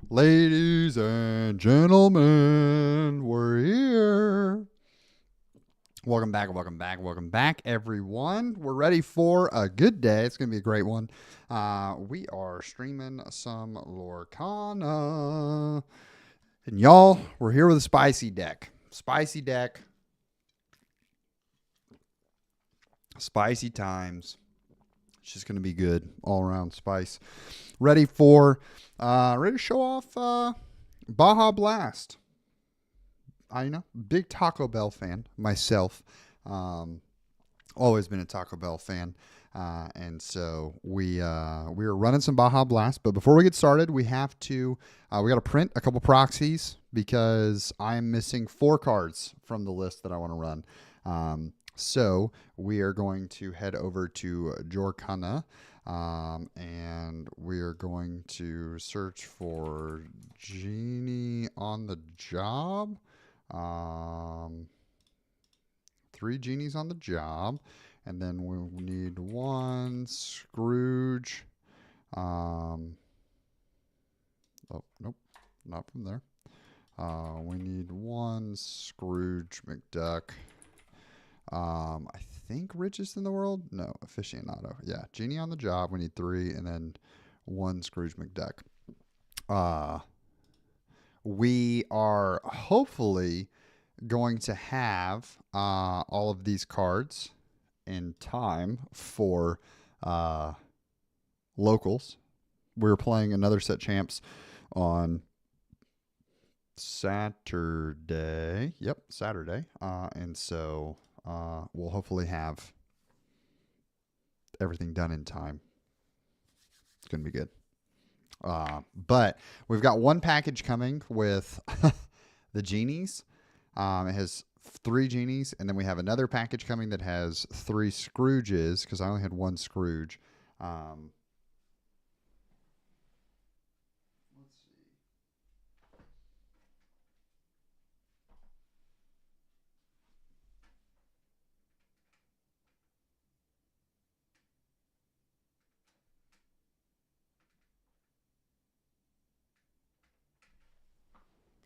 Ladies and gentlemen, we're here. Welcome back, everyone. We're ready for a good day. It's going to be a great one. We are streaming some Lorcana. And y'all, we're here with a spicy deck. Spicy deck. Spicy times. It's just going to be good. All around spice. Ready to show off Baja Blast. Big Taco Bell fan myself. Always been a Taco Bell fan. And so we are running some Baja Blast. But before we get started, we have to, we got to print a couple proxies because I'm missing 4 cards from the list that I want to run. So we are going to head over to Lorcana. And we are going to search for Genie on the Job. 3 Genies on the Job. And then we need 1 Scrooge. Oh, nope. Not from there. We need 1 Scrooge McDuck. I think richest in the world? No, aficionado. Yeah, Genie on the Job. We need 3, and then 1 Scrooge McDuck. We are hopefully going to have all of these cards in time for locals. We're playing another set champs on Saturday. Yep, Saturday. And so we'll hopefully have everything done in time. It's going to be good. But we've got 1 package coming with the Genies. It has 3 Genies, and then we have another package coming that has 3 Scrooges, because I only had 1 Scrooge. Let's see.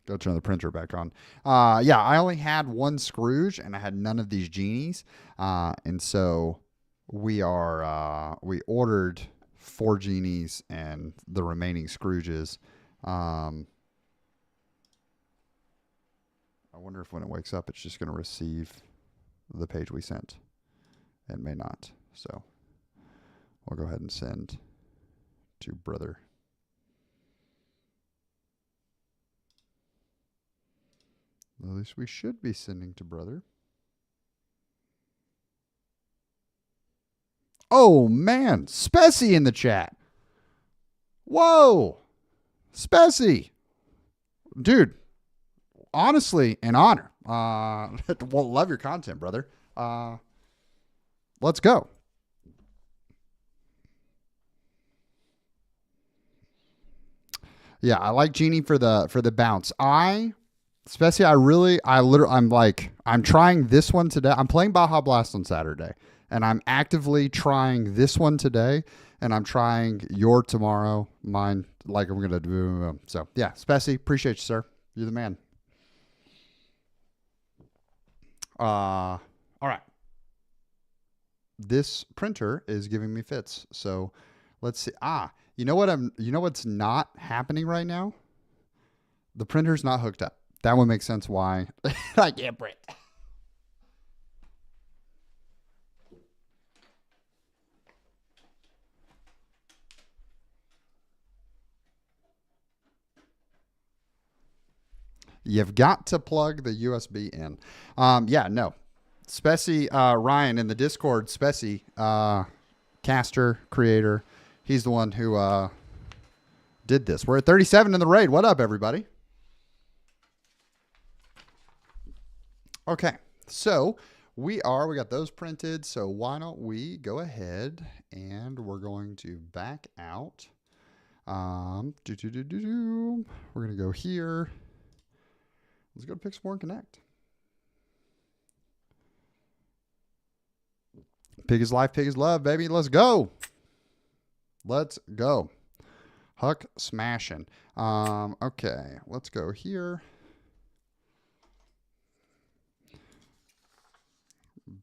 Go turn the printer back on. Yeah, I only had 1 Scrooge, and I had none of these Genies. And so we ordered 4 Genies and the remaining Scrooges. I wonder if when it wakes up, it's just going to receive the page we sent. It may not. So we'll go ahead and send to brother. At least we should be sending to brother. Oh, man. Spessy in the chat. Whoa. Spessy. Dude, honestly, an honor. Well, love your content, brother. Let's go. Yeah, I like Genie for the bounce. Especially, I'm trying this one today. I'm playing Baja Blast on Saturday, and I'm actively trying this one today, and I'm trying your tomorrow, mine, like I'm going to do. So, yeah, Spessy, appreciate you, sir. You're the man. All right. This printer is giving me fits, so let's see. You know what's not happening right now? The printer's not hooked up. That would make sense why I can't print. You've got to plug the USB in. Yeah, no. Spessy, Ryan in the Discord, Spessy, caster, creator, he's the one who did this. We're at 37 in the raid. What up, everybody? Okay, so we got those printed, so why don't we go ahead and we're going to back out. We're going to go here. Let's go to Pixelborn Connect. Pig is life, pig is love, baby. Let's go. Let's go. Huck smashing. Okay, let's go here.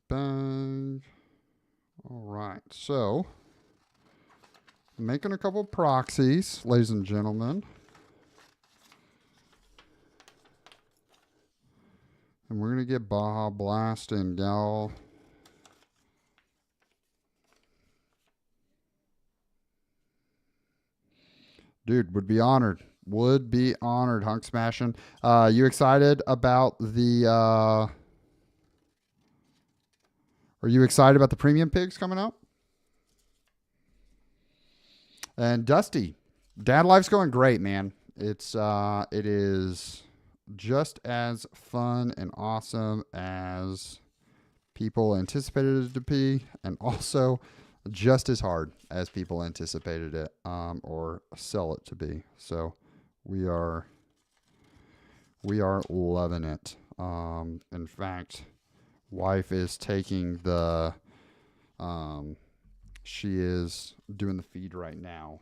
Bang. All right, so making a couple proxies, ladies and gentlemen. And we're going to get Baja Blast and Yall. Dude, would be honored. Would be honored, Hunk Smashing. You excited about the... are you excited about the premium pigs coming out? And Dusty, Dad Life's going great, man. It is just as fun and awesome as people anticipated it to be, and also just as hard as people anticipated it or sell it to be. So we are loving it. In fact, wife is taking the she is doing the feed right now.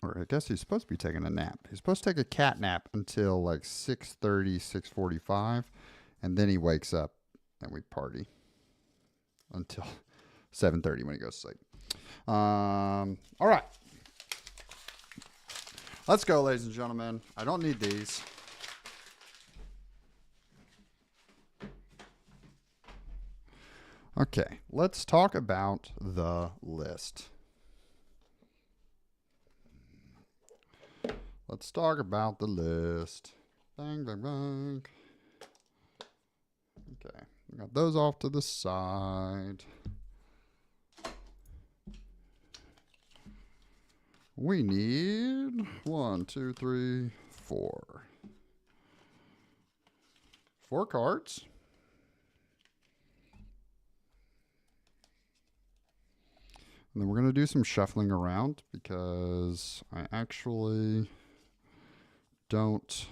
Or I guess he's supposed to be taking a nap. He's supposed to take a cat nap until like 6:30, 6:45, and then he wakes up and we party until 7:30 when he goes to sleep. All right. Let's go, ladies and gentlemen. I don't need these. Okay, let's talk about the list. Let's talk about the list. Bang, bang, bang. Okay, we got those off to the side. We need 1, 2, 3, 4. 4 cards. And then we're going to do some shuffling around because I actually don't.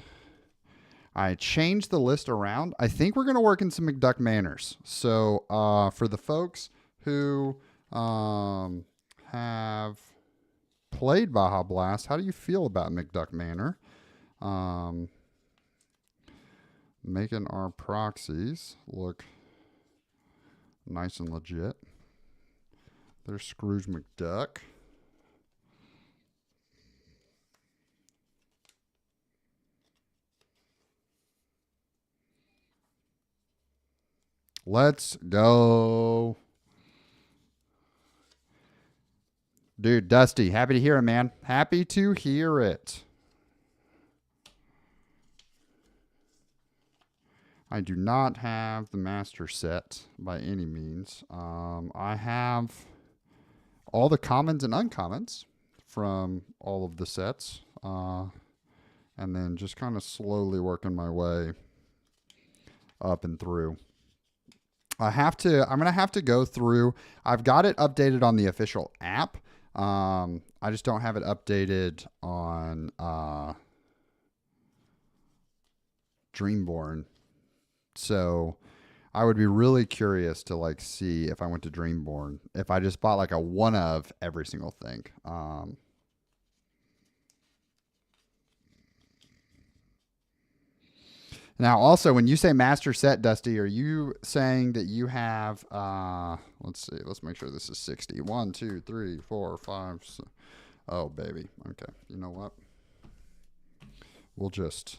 I changed the list around. I think we're going to work in some McDuck Manors. So for the folks who have played Baja Blast, how do you feel about McDuck Manor? Making our proxies look nice and legit. There's Scrooge McDuck. Let's go. Dude, Dusty, happy to hear it, man. Happy to hear it. I do not have the master set by any means. I have all the commons and uncommons from all of the sets. And then just kind of slowly working my way up and through. I'm going to have to go through. I've got it updated on the official app. I just don't have it updated on Dreamborn. So I would be really curious to like see if I went to Dreamborn, if I just bought like a one of every single thing. Now, also, when you say master set, Dusty, are you saying that you have, let's see, let's make sure this is 60. 1, 2, 3, 4, 5. Oh, baby. Okay. You know what? We'll just,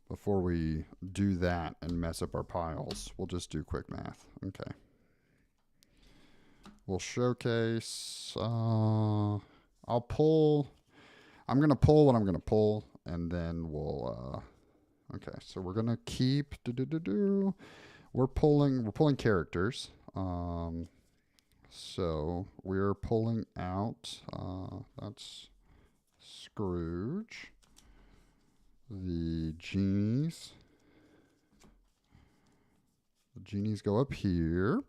before we do that and mess up our piles, we'll just do quick math. Okay. We'll showcase, I'm going to pull what I'm going to pull, and then we'll, okay, so we're gonna keep we're pulling characters. So we're pulling out that's Scrooge, the genies. The genies go up here.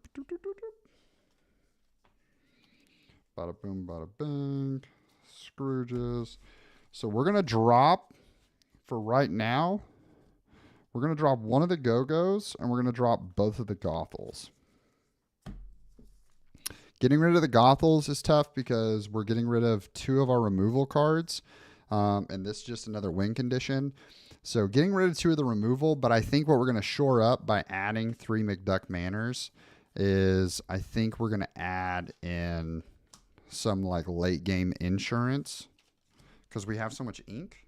Bada boom, bada bang. Scrooges. So we're gonna drop for right now. We're going to drop one of the Go-Go's, and we're going to drop both of the Gothels. Getting rid of the Gothels is tough because we're getting rid of 2 of our removal cards, and this is just another win condition. So getting rid of 2 of the removal, but I think what we're going to shore up by adding 3 McDuck Manors is I think we're going to add in some like late game insurance because we have so much ink.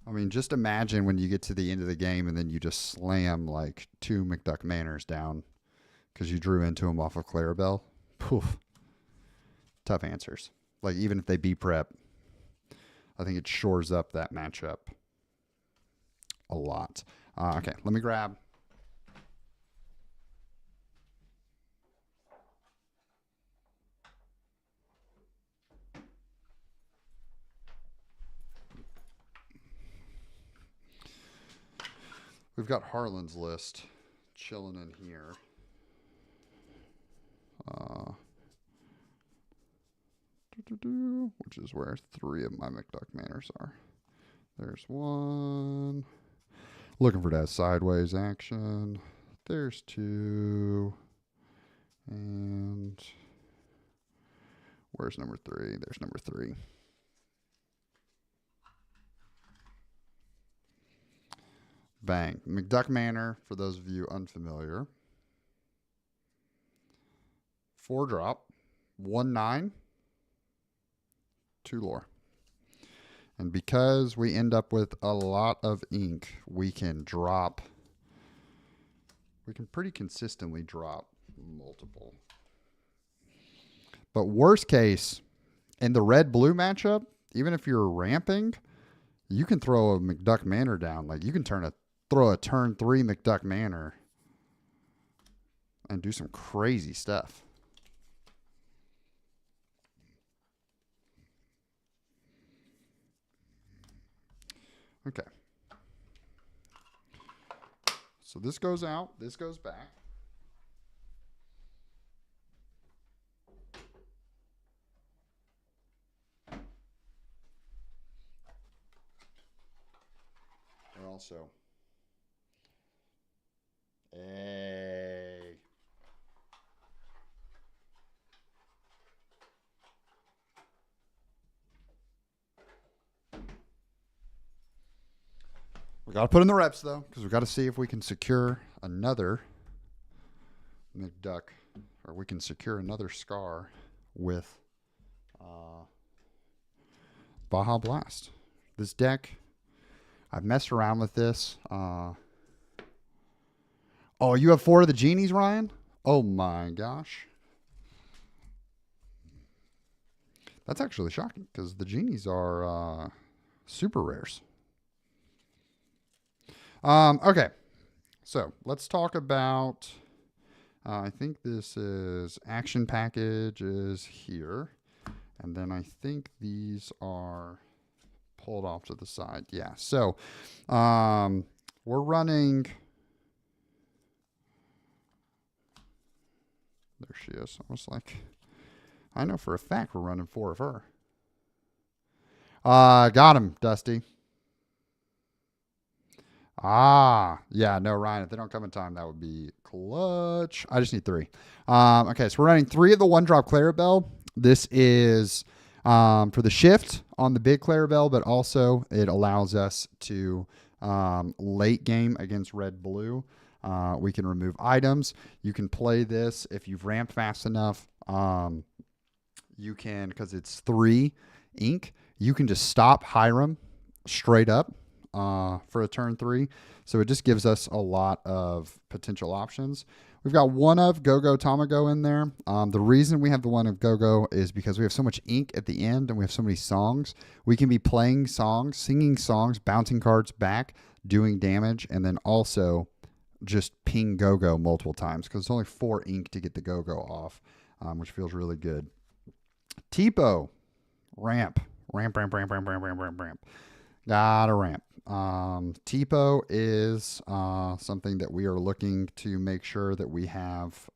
I mean, just imagine when you get to the end of the game and then you just slam like 2 McDuck Manors down because you drew into them off of Clarabelle. Poof. Tough answers. Like, even if they be prep, I think it shores up that matchup a lot. Okay, let me grab. We've got Harlan's list chilling in here. Which is where 3 of my McDuck Manors are. There's 1. Looking for that sideways action. There's 2. And where's number 3? There's number 3. Bang. McDuck Manor, for those of you unfamiliar. 4 drop. 1/9. 2 lore. And because we end up with a lot of ink, we can pretty consistently drop multiple. But worst case, in the red-blue matchup, even if you're ramping, you can throw a McDuck Manor down. Like, you can throw a turn 3 McDuck Manor and do some crazy stuff. Okay. So this goes out. This goes back. And also, we got to put in the reps, though, because we got to see if we can secure another McDuck, or we can secure another Scar with Baja Blast. This deck, I've messed around with this. Oh, you have 4 of the genies, Ryan? Oh, my gosh. That's actually shocking, because the genies are super rares. Okay, so let's talk about, I think this is action package is here. And then I think these are pulled off to the side. Yeah, so we're running, there she is. I was like, I know for a fact we're running 4 of her. Got him, Dusty. Yeah, no, Ryan, if they don't come in time, that would be clutch. I just need 3. Okay, so we're running 3 of the 1-drop Clarabelle. This is for the shift on the big Clarabelle, but also it allows us to late game against red-blue. We can remove items. You can play this if you've ramped fast enough. You can, because it's 3 ink, you can just stop Hiram straight up for a turn 3. So it just gives us a lot of potential options. We've got 1 of Go-Go Tamago in there. The reason we have the 1 of Go-Go is because we have so much ink at the end and we have so many songs. We can be playing songs, singing songs, bouncing cards back, doing damage, and then also just ping Go-Go multiple times because it's only 4 ink to get the Go-Go off, which feels really good. Tipo, ramp. Gotta ramp. Tipo is something that we are looking to make sure that we have.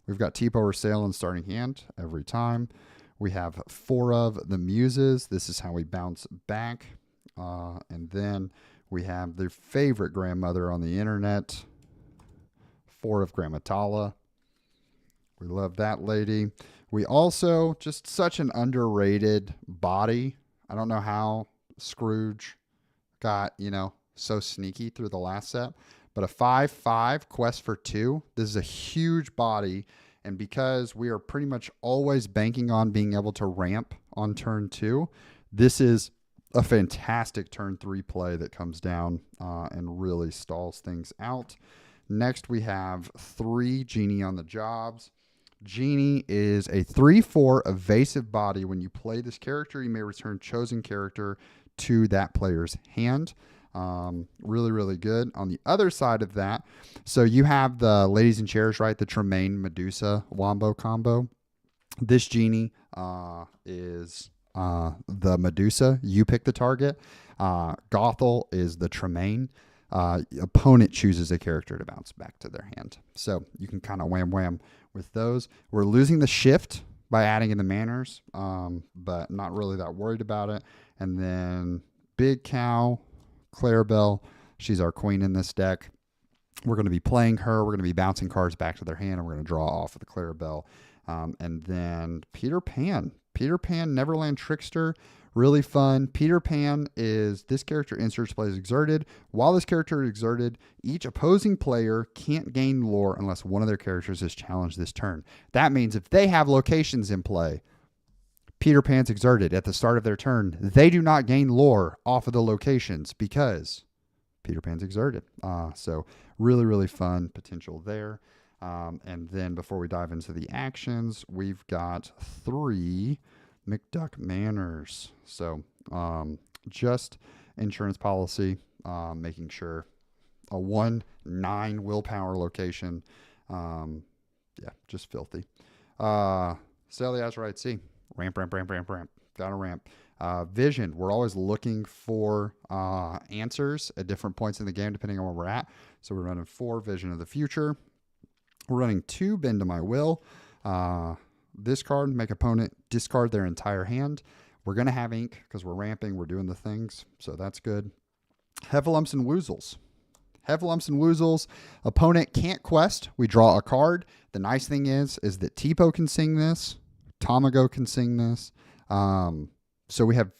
We've got Tipo or Sale in starting hand every time. We have 4 of the Muses. This is how we bounce back. And then we have their favorite grandmother on the internet, 4 of Grandma Tala. We love that lady. We also, just such an underrated body. I don't know how Scrooge got, so sneaky through the last set, but a 5/5 quest for 2. This is a huge body. And because we are pretty much always banking on being able to ramp on turn 2, this is a fantastic turn 3 play that comes down and really stalls things out. Next, we have 3 Genie on the jobs. Genie is a 3/4 evasive body. When you play this character, you may return chosen character to that player's hand. Really, really good. On the other side of that, so you have the ladies in chairs, right? The Tremaine Medusa Wombo combo. This Genie is the Medusa. You pick the target. Gothel is the Tremaine. Opponent chooses a character to bounce back to their hand. So you can kind of wham with those. We're losing the shift by adding in the manners, but not really that worried about it. And then Big Cow, Clarabelle, she's our queen in this deck. We're going to be playing her. We're going to be bouncing cards back to their hand, and we're going to draw off of the Clarabelle. And then Peter Pan, Neverland Trickster. Really fun. Peter Pan is this character inserts plays exerted. While this character is exerted, each opposing player can't gain lore unless one of their characters is challenged this turn. That means if they have locations in play, Peter Pan's exerted at the start of their turn, they do not gain lore off of the locations because Peter Pan's exerted. So really, really fun potential there. And then before we dive into the actions, we've got 3 McDuck Manors. So just insurance policy, making sure a 1/9 willpower location. Yeah, just filthy. Sail the Azurite Sea. Ramp. Got to ramp. Vision. We're always looking for answers at different points in the game depending on where we're at. So we're running 4 Vision of the Future. We're running 2 Bend to My Will. This card, make opponent discard their entire hand. We're going to have ink because we're ramping. We're doing the things. So that's good. Heffalumps and Woozles. Opponent can't quest. We draw a card. The nice thing is that Tipo can sing this. Tamago can sing this. So we have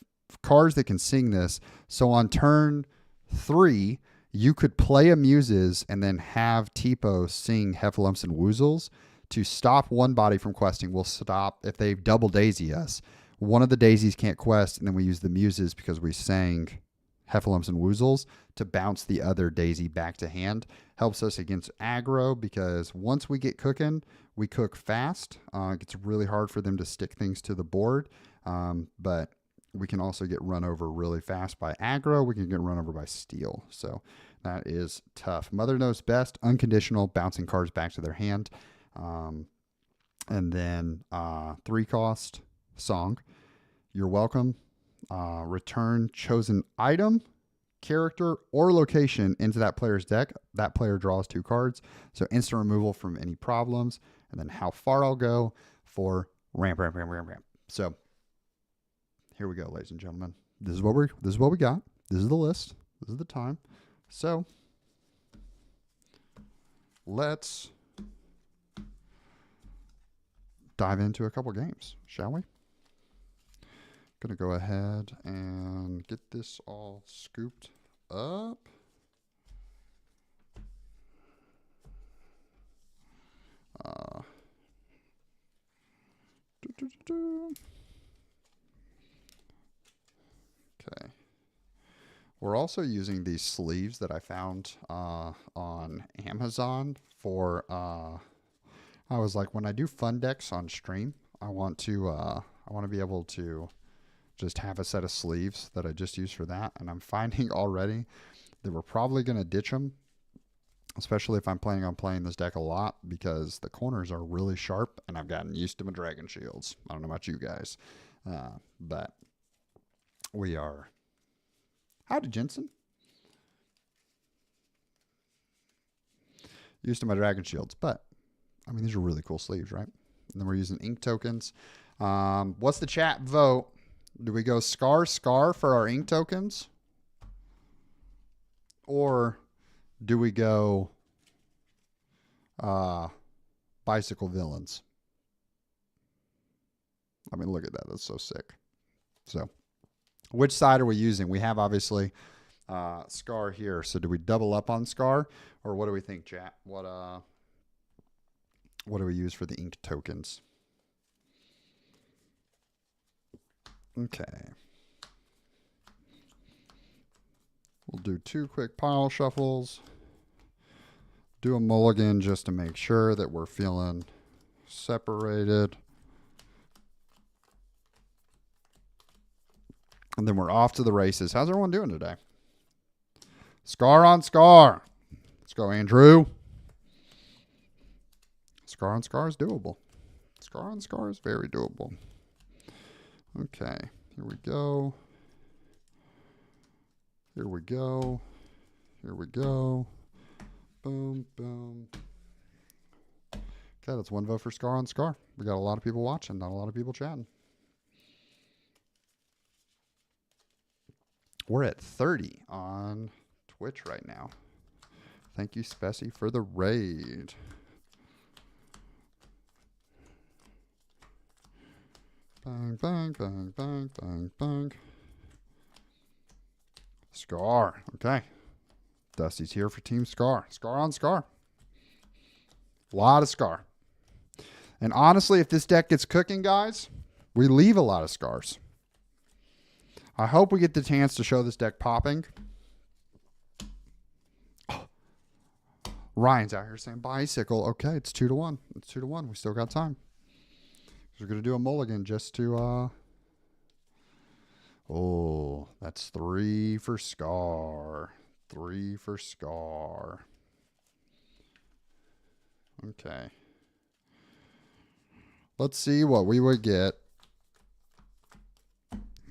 cards that can sing this. So on turn 3, you could play a Muses and then have Tipo sing Heffalumps and Woozles to stop one body from questing. We'll stop if they double daisy us. One of the daisies can't quest, and then we use the Muses because we sang Heffalumps and Woozles to bounce the other daisy back to hand. Helps us against aggro because once we get cooking, we cook fast. It gets really hard for them to stick things to the board, but we can also get run over really fast by aggro. We can get run over by steel. So that is tough. Mother Knows Best, unconditional, bouncing cards back to their hand. And then 3 cost Song. You're welcome. Return chosen item, character, or location into that player's deck. That player draws 2 cards. So instant removal from any problems. And then how far I'll go for ramp. So here we go, ladies and gentlemen. This is what we got. This is the list. This is the time. So let's dive into a couple games, shall we? Gonna go ahead and get this all scooped up. Okay. We're also using these sleeves that I found on Amazon for I was like, when I do fun decks on stream, I want to be able to just have a set of sleeves that I just use for that. And I'm finding already that we're probably going to ditch them, especially if I'm planning on playing this deck a lot, because the corners are really sharp and I've gotten used to my Dragon Shields. I don't know about you guys, but we are. Howdy, Jensen. Used to my Dragon Shields, but I mean, these are really cool sleeves, right? And then we're using ink tokens. What's the chat vote? Do we go Scar for our ink tokens? Or do we go bicycle villains? I mean, look at that. That's so sick. So which side are we using? We have obviously Scar here. So do we double up on Scar, or what do we think, chat? What do we use for the ink tokens? Okay. We'll do 2 quick pile shuffles. Do a mulligan just to make sure that we're feeling separated. And then we're off to the races. How's everyone doing today? Scar on Scar. Let's go, Andrew. Scar on Scar is doable. Scar on Scar is very doable. Okay, here we go. Here we go. Here we go. Boom, boom. Okay, that's 1 vote for Scar on Scar. We got a lot of people watching, not a lot of people chatting. We're at 30 on Twitch right now. Thank you, Spessy, for the raid. Bang, bang, bang, bang, bang, bang. Scar. Okay. Dusty's here for Team Scar. Scar on Scar. A lot of Scar. And honestly, if this deck gets cooking, guys, we leave a lot of Scars. I hope we get the chance to show this deck popping. Oh. Ryan's out here saying bicycle. Okay, it's 2-1. It's 2-1. We still got time. We're going to do a mulligan just to... Oh, that's 3 for Scar. 3 for Scar. Okay. Let's see what we would get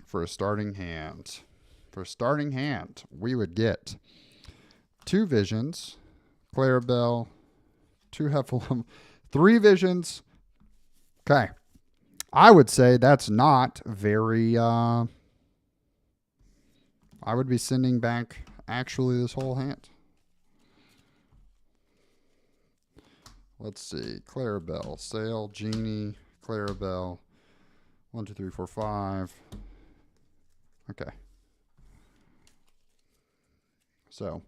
for a starting hand. For a starting hand, we would get 2 Visions, Clarabelle, 2 Heffalump, 3 Visions. Okay. I would say that's not very... I would be sending back actually this whole hand. Let's see. Clarabelle, Sail, Genie, Clarabelle. 1, 2, 3, 4, 5. Okay. So,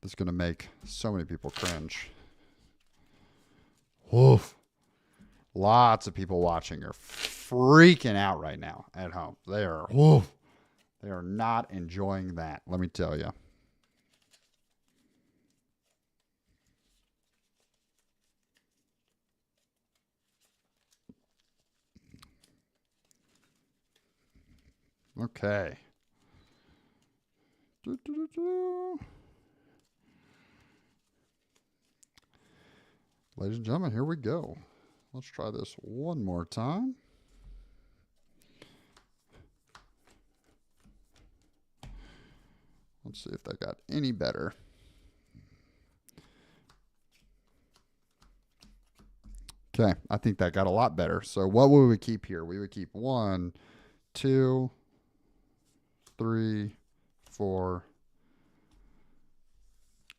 this is going to make so many people cringe. Woof. Lots of people watching are freaking out right now at home. They are, woof. They are not enjoying that, let me tell you. Okay. Ladies and gentlemen, here we go. Let's try this one more time. Let's see if that got any better. Okay, I think that got a lot better. So what would we keep here? We would keep 1, 2, 3, 4.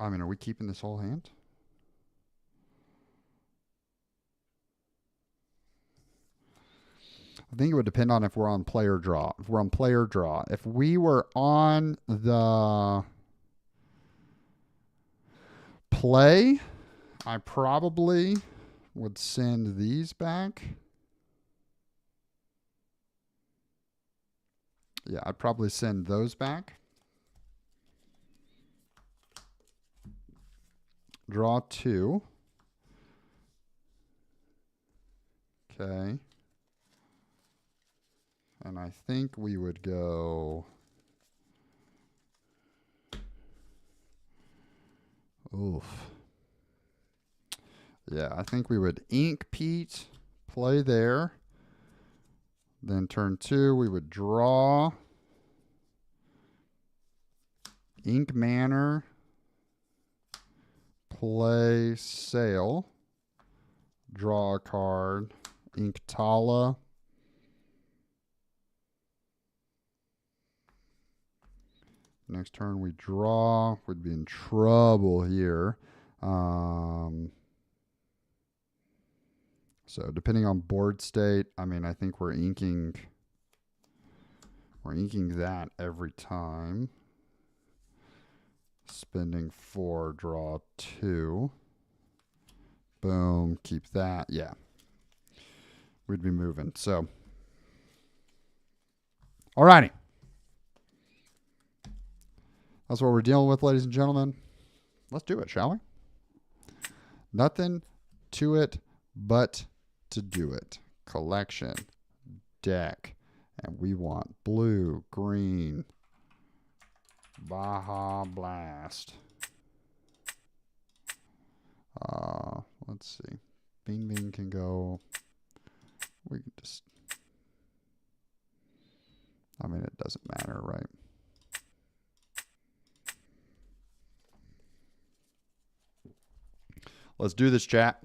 I mean, are we keeping this whole hand? I think it would depend on if we're on player draw. If we're on player draw. If we were on the play, I probably would send these back. Yeah, I'd probably send those back. Draw 2. Okay. And I think we would go... Oof. Yeah, I think we would ink Pete, play there. Then turn 2, we would draw. Ink Manor. Play Sail. Draw a card. Ink Tala. Next turn we draw. We'd be in trouble here. So depending on board state, I mean, I think we're inking that every time. Spending 4, draw 2. Boom, keep that. Yeah. We'd be moving. So, alrighty. That's what we're dealing with, ladies and gentlemen. Let's do it, shall we? Nothing to it but to do it. Collection, deck, and we want blue, green, Baja Blast. Let's see. Bean Bean can go. We can just. I mean, it doesn't matter, right? Let's do this, chat.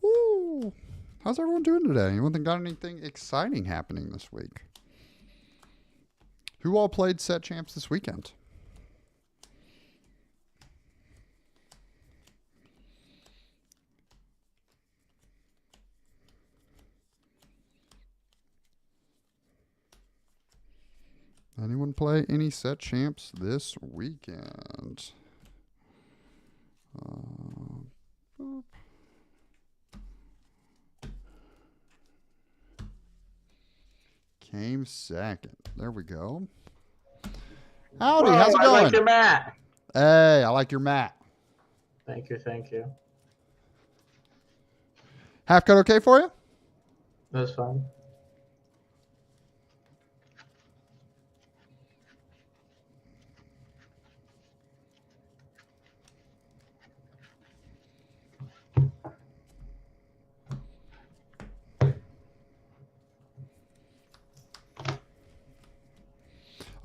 Woo! How's everyone doing today? Anyone got anything exciting happening this week? Who all played set champs this weekend? Anyone play any set champs this weekend? Came second. There we go. Howdy, Whoa, how's it going? I like your mat. Hey, I like your mat. Thank you, thank you. Half cut okay for you? That's fine.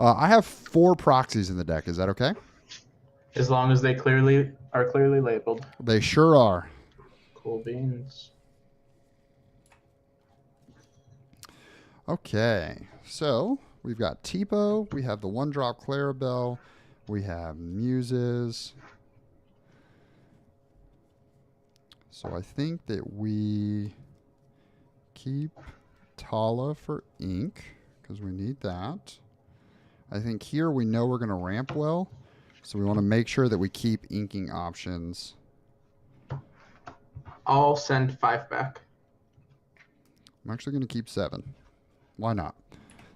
I have 4 proxies in the deck. Is that okay? As long as they are clearly labeled. They sure are. Cool beans. Okay, so we've got Tipo. We have the 1-drop Clarabelle. We have Muses. So I think that we keep Tala for ink because we need that. I think here we know we're going to ramp well, so we want to make sure that we keep inking options. I'll send 5 back. I'm actually going to keep 7. Why not?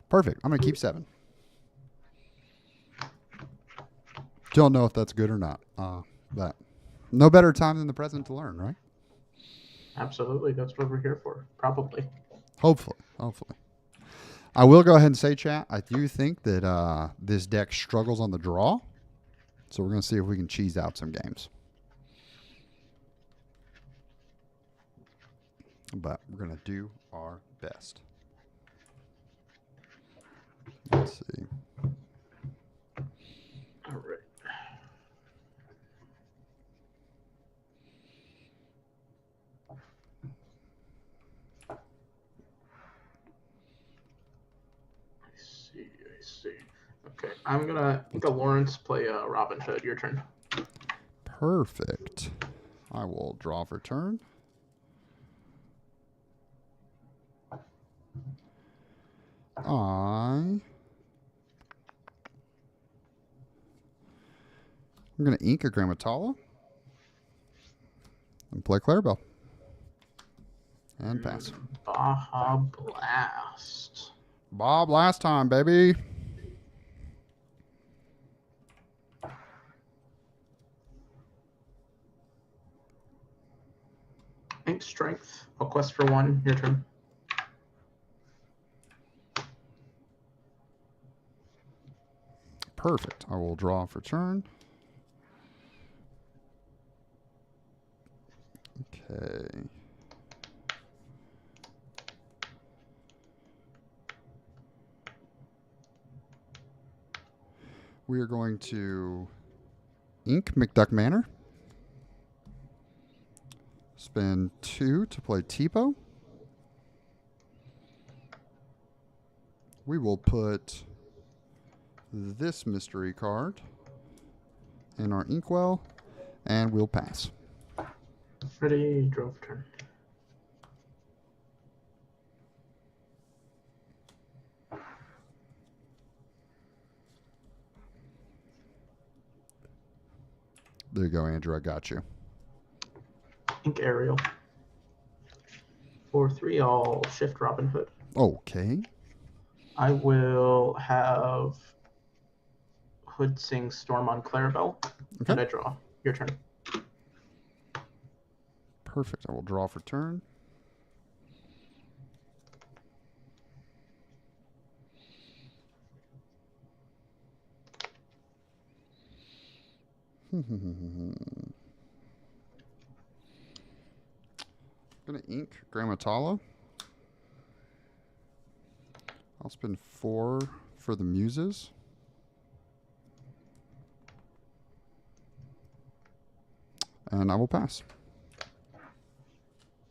Perfect. I'm going to keep 7. Don't know if that's good or not, but no better time than the present to learn, right? Absolutely. That's what we're here for. Probably. Hopefully. I will go ahead and say, chat, I do think that this deck struggles on the draw. So we're going to see if we can cheese out some games. But we're going to do our best. Let's see. All right. I see. Okay, I'm gonna go Lawrence play Robin Hood. Your turn. Perfect. I will draw for turn. I'm going to ink a Grammatala and play Clarabelle. And pass. Baja Blast. Bob last time, baby. Ink Strength. I'll quest for 1. Your turn. Perfect. I will draw for turn. Okay. We are going to ink McDuck Manor. Spend 2 to play Tipo. We will put this mystery card in our inkwell, and we'll pass. Ready, draw for turn. There you go, Andrew. I got you. Ink Ariel. For 3, I'll shift Robin Hood. Okay. I will have Hood sing Storm on Clarabelle. Okay. And I draw. Your turn. Perfect. I will draw for turn. Gonna ink Grammatala. I'll spend 4 for the Muses. And I will pass.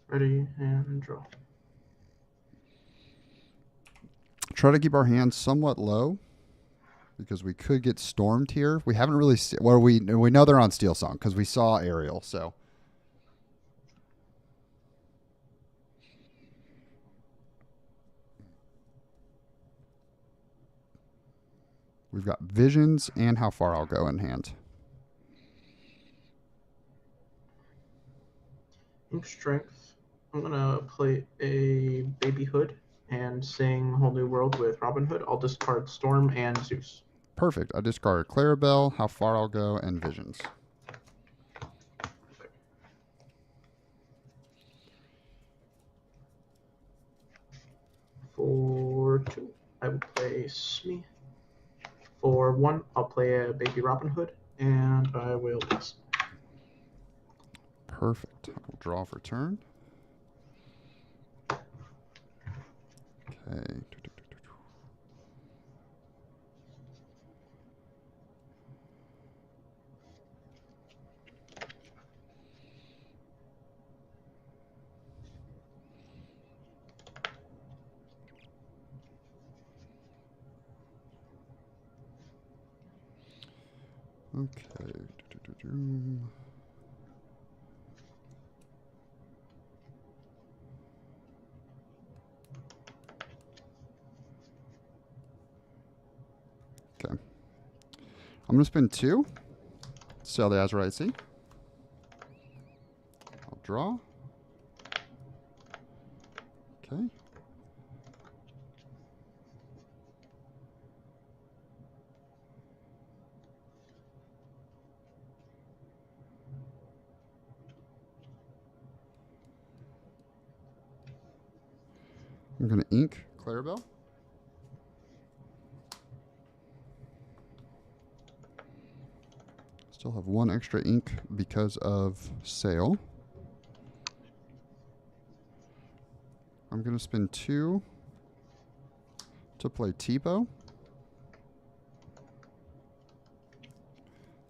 Ready, and draw. Try to keep our hands somewhat low because we could get stormed here. We haven't really well, we know they're on Steel Song because we saw Ariel, so we've got Visions and How Far I'll Go in hand. Ink Strength. I'm gonna play a Baby Hood and sing Whole New World with Robin Hood. I'll discard Storm and Zeus. Perfect. I discard Clarabelle, How Far I'll Go, and Visions. Okay. For 2, I will play Smee. For 1, I'll play a Baby Robin Hood, and I will pass. Perfect. I will draw for turn. Okay. Okay. Okay. I'm going to spend 2. Sell the Azurite Sea. I'll draw. Okay. I'm going to ink Clarabelle. Still have 1 extra ink because of sale. I'm going to spend 2 to play Tipo.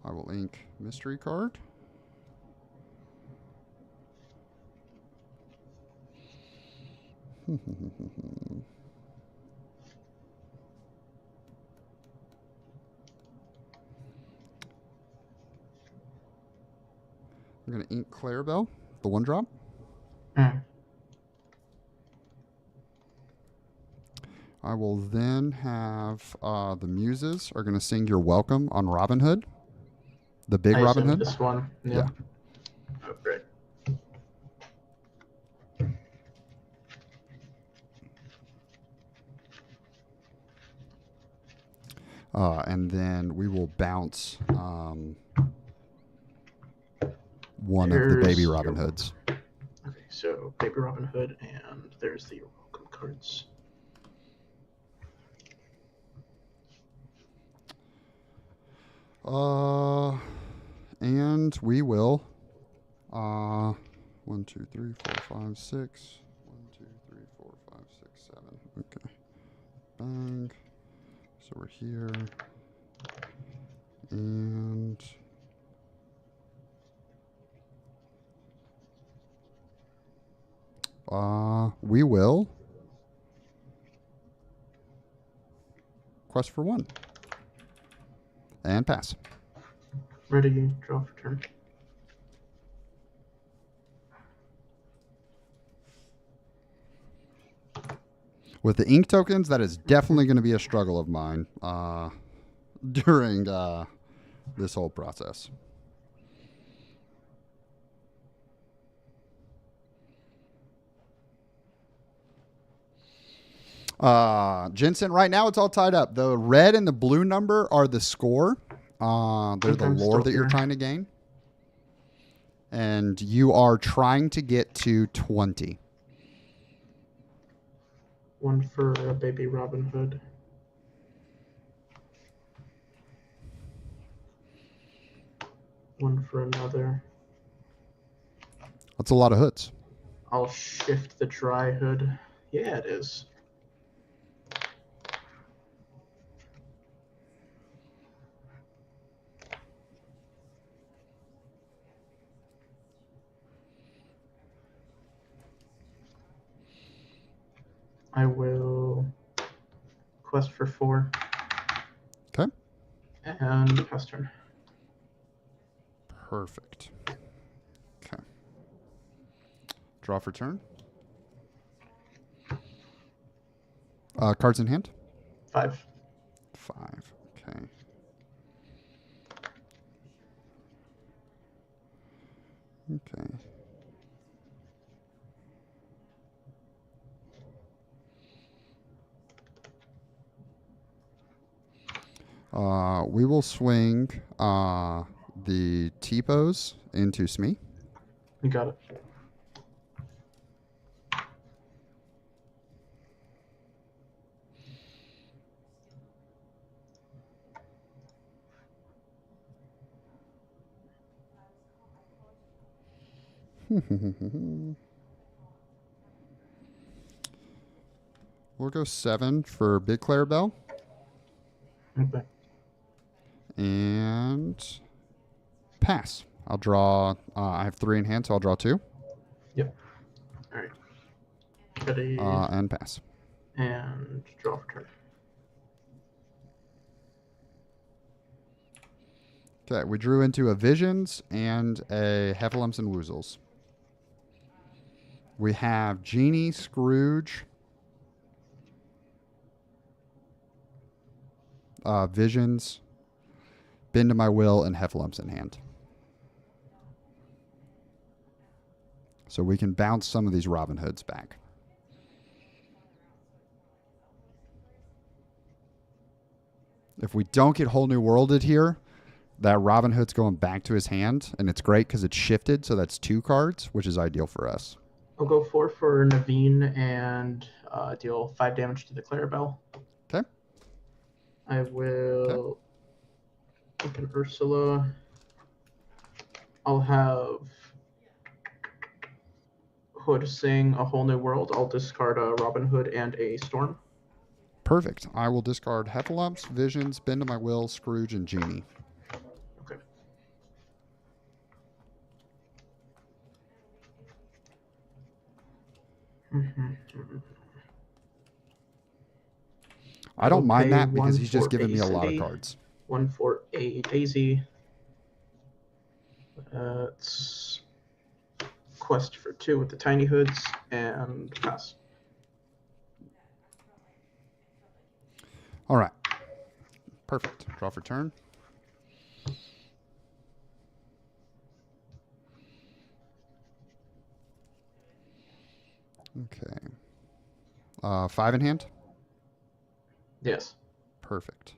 I will ink Mystery card. I'm going to ink Clarabelle, the 1-drop. I will then have the Muses are going to sing You're Welcome on Robin Hood. The big I Robin assume Hood. this one. Yeah. Oh, great. And then we will bounce one of the baby Robin Hoods. Okay, so Baby Robin Hood, and there's the welcome cards. And we will. 1, 2, 3, 4, 5, 6. 1, 2, 3, 4, 5, 6, 7. Okay. Bang. So we're here. And we will quest for 1 and pass. Ready, draw for turn. With the ink tokens, that is definitely going to be a struggle of mine during this whole process. Jensen, right now it's all tied up. The red and the blue number are the score. They're the lore that you're trying to gain. And you are trying to get to 20. 1 for a baby Robin Hood. One for another. That's a lot of hoods. I'll shift the dry hood. Yeah, it is. I will quest for 4. Okay. And pass turn. Perfect. Okay. Draw for turn. Cards in hand? 5. 5. Okay. Okay. We will swing the T-pose into Smee. You got it. We'll go 7 for Big Clarabelle. Okay. And pass. I'll draw. I have 3 in hand, so I'll draw 2. Yep. All right. Ready. And pass. And draw for turn. Okay, we drew into a Visions and a Heffalumps and Woozles. We have Genie, Scrooge, Visions, Bend to My Will, and Heffalumps in hand. So we can bounce some of these Robin Hoods back. If we don't get Whole New Worlded here, that Robin Hood's going back to his hand, and it's great because it's shifted, so that's 2 cards, which is ideal for us. I'll go 4 for Naveen and deal 5 damage to the Clarabelle. Okay. I will take an Ursula. I'll have Hood sing A Whole New World. I'll discard a Robin Hood and a Storm. Perfect. I will discard Heffalumps, Visions, Bend to My Will, Scrooge, and Genie. Okay. I don't mind that because 1 he's just for giving a me a lot of city, cards. 1 for a Daisy. It's quest for 2 with the tiny hoods and pass. All right. Perfect. Draw for turn. Okay. 5 in hand? Yes. Perfect.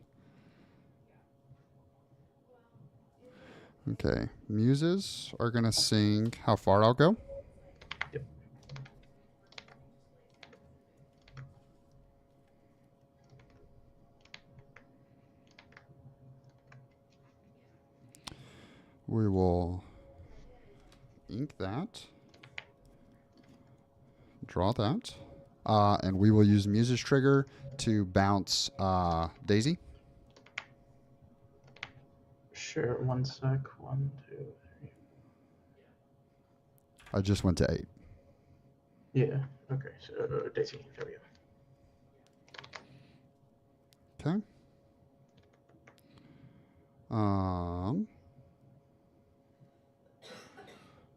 Okay. Muses are going to sing How Far I'll Go. Yep. We will ink that. Draw that. And we will use Muse's trigger to bounce Daisy. Sure, 1 sec. 1, 2, 3. I just went to 8. Yeah, okay, so Daisy, there we go. Okay.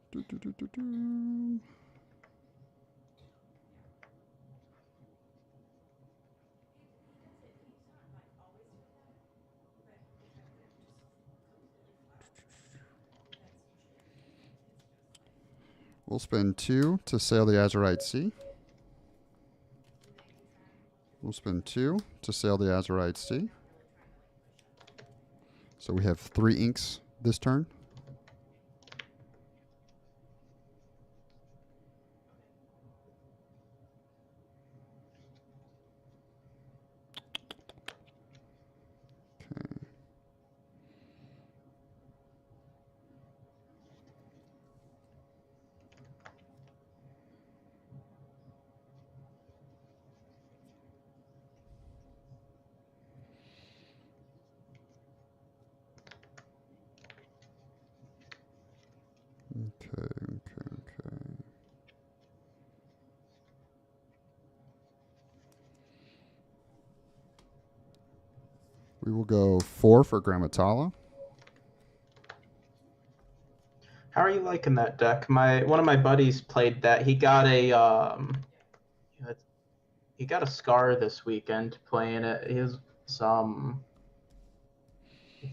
Do, do, do, do, do. We'll spend 2 to sail the Azurite Sea. We'll spend 2 to sail the Azurite Sea. So we have 3 inks this turn. Okay. Okay. We will go 4 for Grammatala. How are you liking that deck? One of my buddies played that. He got a scar this weekend playing it. He was I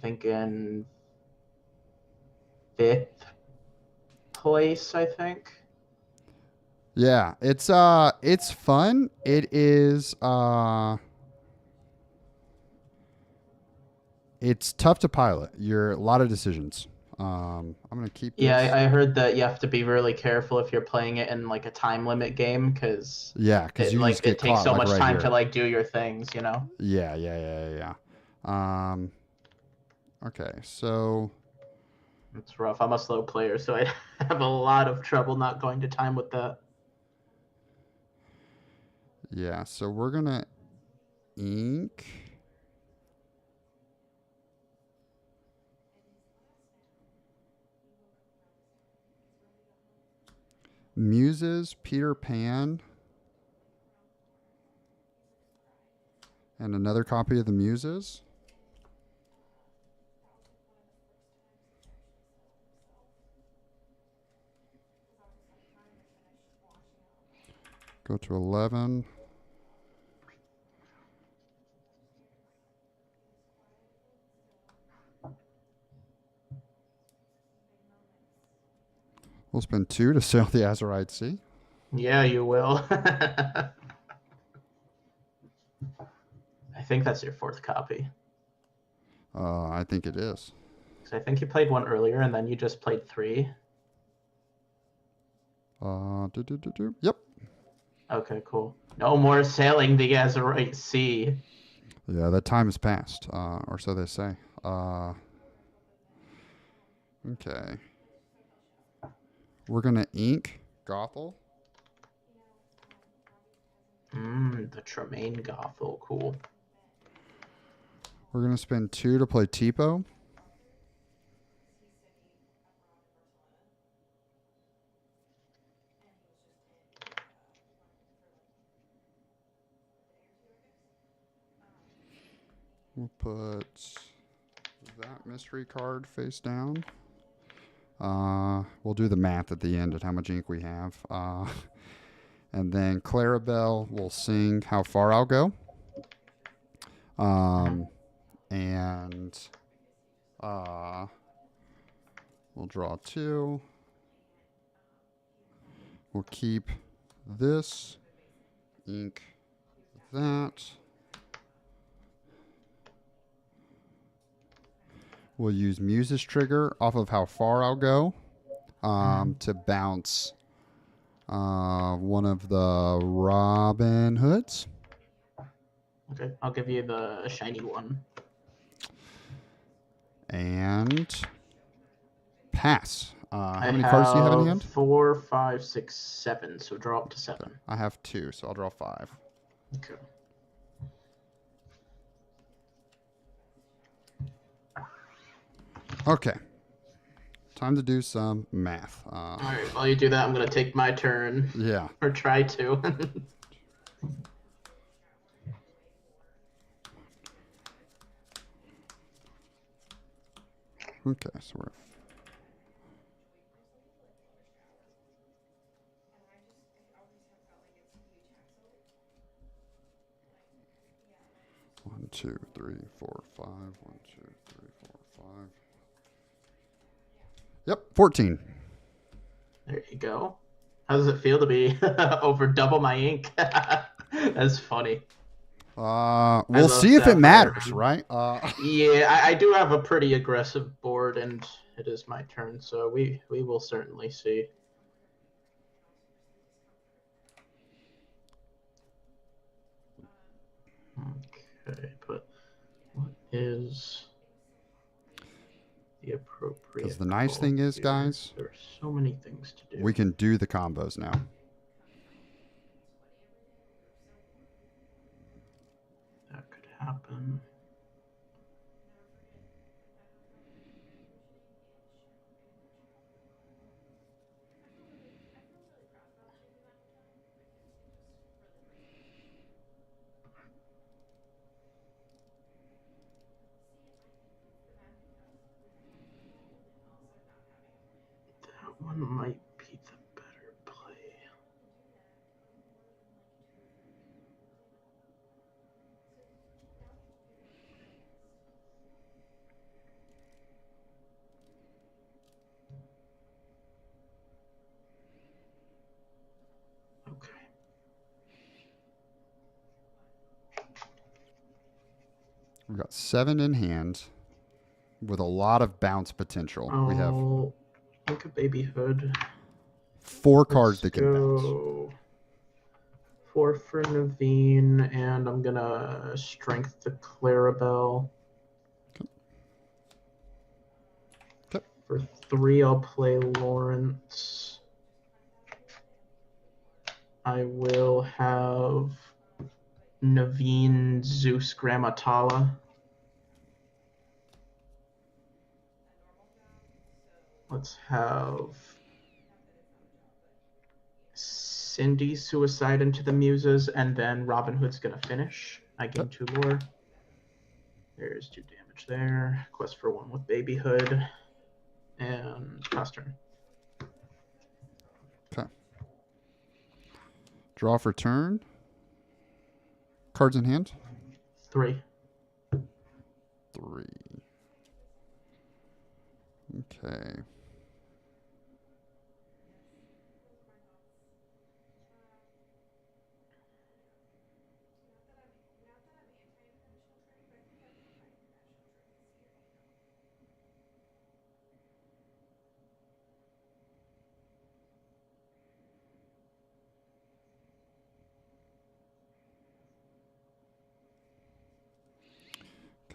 think in 5th place, I think. Yeah, it's fun. It is it's tough to pilot. You're a lot of decisions. I'm gonna keep this. Yeah, I heard that you have to be really careful if you're playing it in like a time limit game because because you just get it takes caught so like much right time here. to like do your things, you know. Yeah. Okay, so It's rough. I'm a slow player, so I have a lot of trouble not going to time with that. yeah, so we're gonna ink. Muses, Peter Pan, and another copy of the Muses. Go to 11. We'll spend 2 to sail the Azurite Sea. Yeah, you will. I think that's your 4th copy. I think it is. So I think you played one earlier, and then you just played 3. Yep. Okay, cool. No more sailing the Azurite Sea. Yeah, that time has passed, or so they say. Okay. We're going to ink Gothel. The Tremaine Gothel, cool. We're going to spend 2 to play Tipo. We'll put that mystery card face down. We'll do the math at the end at how much ink we have. And then Clarabelle will sing How Far I'll Go. And we'll draw 2. We'll keep this, ink that. We'll use Muse's trigger off of How Far I'll Go to bounce one of the Robin Hoods. Okay, I'll give you the shiny one. And pass. How I many cards do you have in hand? 4, 5, 6, 7. So draw up to 7. Okay. I have 2, so I'll draw 5. Okay. Okay. Time to do some math. All right. While you do that, I'm gonna take my turn. Yeah. Or try to. Okay, so we're 1, 2, 3, 4, 5. 1, 2, 3, 4, 5. Yep, 14. There you go. How does it feel to be over double my ink? That's funny. We'll see if it matters, right? Yeah, I do have a pretty aggressive board, and it is my turn, so we will certainly see. Okay, but what is the appropriate? Because the nice thing is, guys, there are so many things to do. we can do the combos now. That could happen. That one might be the better play. Okay. We've got 7 in hand with a lot of bounce potential. We have think a baby hood. 4 cards that can bounce. 4 for Naveen, and I'm gonna strength the Clarabelle. Okay. For 3, I'll play Lawrence. I will have Naveen Zeus Grammatala. Let's have Cindy Suicide into the Muses, and then Robin Hood's gonna finish. I gain 2 lore. There's 2 damage there. Quest for 1 with Baby Hood. And pass turn. Okay. Draw for turn. Cards in hand? 3. 3. Okay.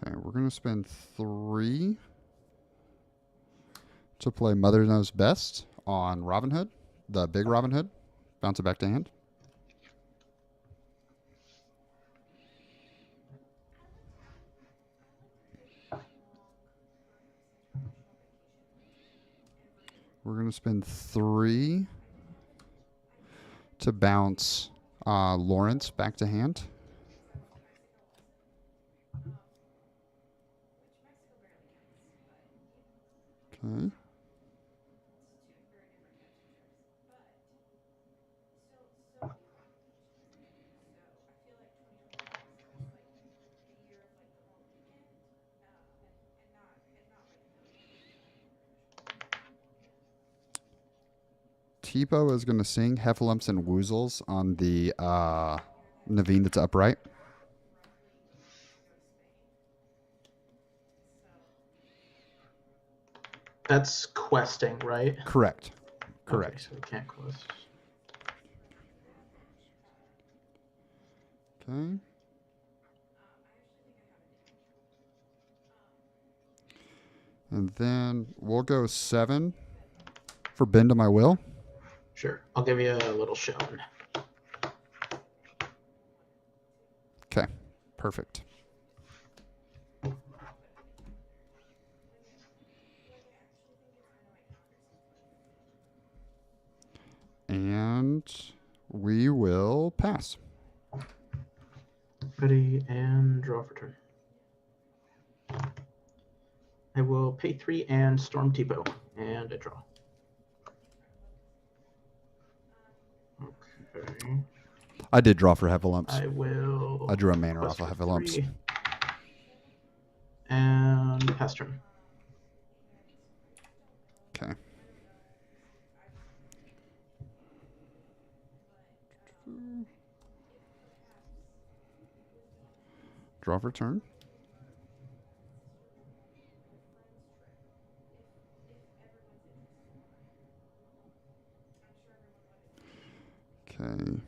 Okay, we're going to spend 3 to play Mother Knows Best on Robin Hood, the big Robin Hood. Bounce it back to hand. We're going to spend 3 to bounce Lawrence back to hand. Okay. Tipo is going to sing Heffalumps and Woozles on the Naveen that's upright. That's questing, right? Correct. Correct. Okay, so we can't quest. Okay. And then we'll go 7 for Bend to My Will. Sure. I'll give you a little shown. Okay, perfect. And we will pass. Ready and draw for turn. I will pay 3 and Storm Tipo, and I draw. Okay. I did draw for Heffalumps. I will. I drew a mana quest off of for Heffalumps. 3 and pass turn. Okay. Draw for turn. Okay.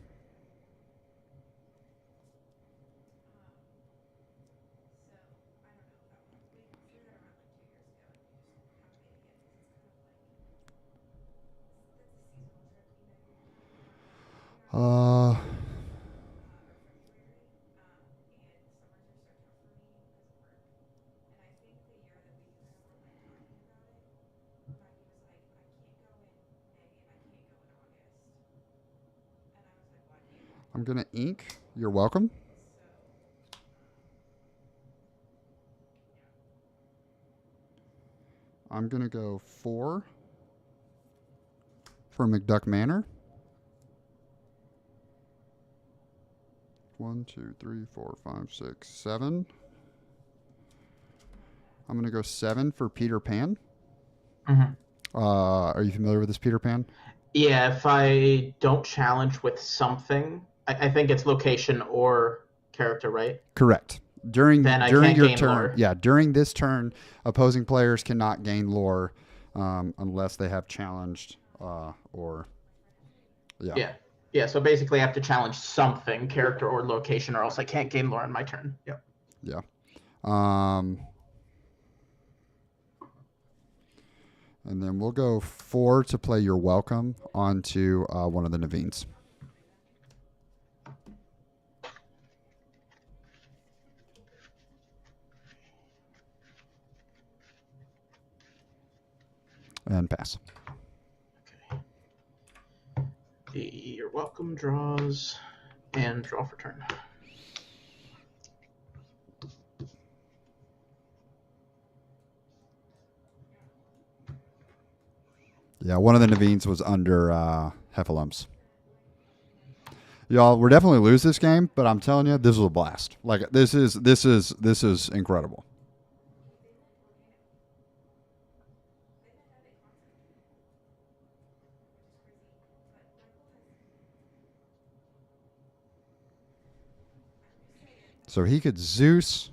I'm going to ink. You're welcome. I'm going to go 4 for McDuck Manor. 1, 2, 3, 4, 5, 6, 7. I'm going to go 7 for Peter Pan. Mm-hmm. Are you familiar with this Peter Pan? Yeah, if I don't challenge with something, I think it's location or character, right? Correct. During Then I during can't your gain turn, lore. yeah, during this turn, opposing players cannot gain lore unless they have challenged or Yeah. Yeah, so basically I have to challenge something, character or location, or else I can't gain lore on my turn. Yep. Yeah. And then we'll go 4 to play You're Welcome onto one of the Naveen's. And pass. Okay. You're welcome draws and draw for turn. Yeah, one of the Naveen's was under Heffalumps. Y'all, we're definitely lose this game, but I'm telling you, this was a blast. Like this is incredible. So he could Zeus,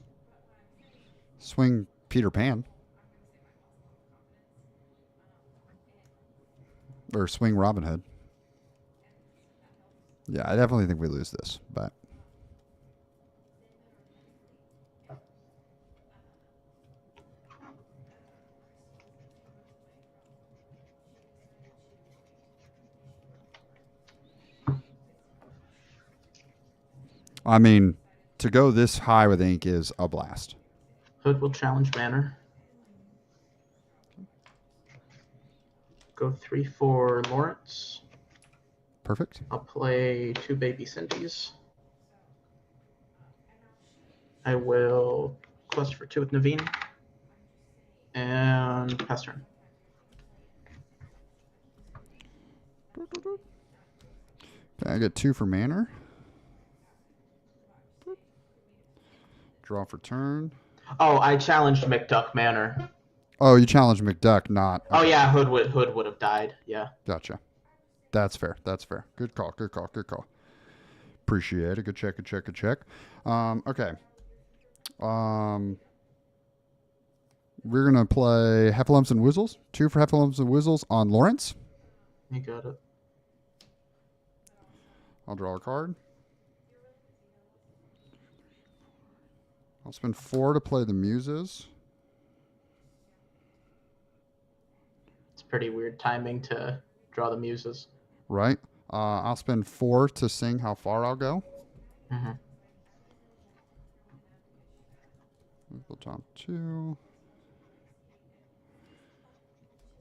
swing Peter Pan, or swing Robin Hood. Yeah, I definitely think we lose this, but I mean, to go this high with ink is a blast. Hood will challenge Manor. Go 3 for Lawrence. Perfect. I'll play 2 baby Cindy's. I will quest for 2 with Naveen. And pass turn. Okay, I get 2 for Manor. Draw for turn. Oh, I challenged McDuck Manor. Oh, you challenged McDuck, not. Okay. Oh yeah, Hood would have died. Yeah. Gotcha. That's fair. That's fair. Good call. Good call. Good call. Appreciate it. Good check. Good check. Good check. Okay. We're gonna play Heffalumps and Whizzles. 2 for Heffalumps and Whizzles on Lawrence. You got it. I'll draw a card. I'll spend 4 to play the Muses. pretty weird timing to draw the muses. Right. I'll spend 4 to sing how far I'll go. Mm-hmm. We'll top 2.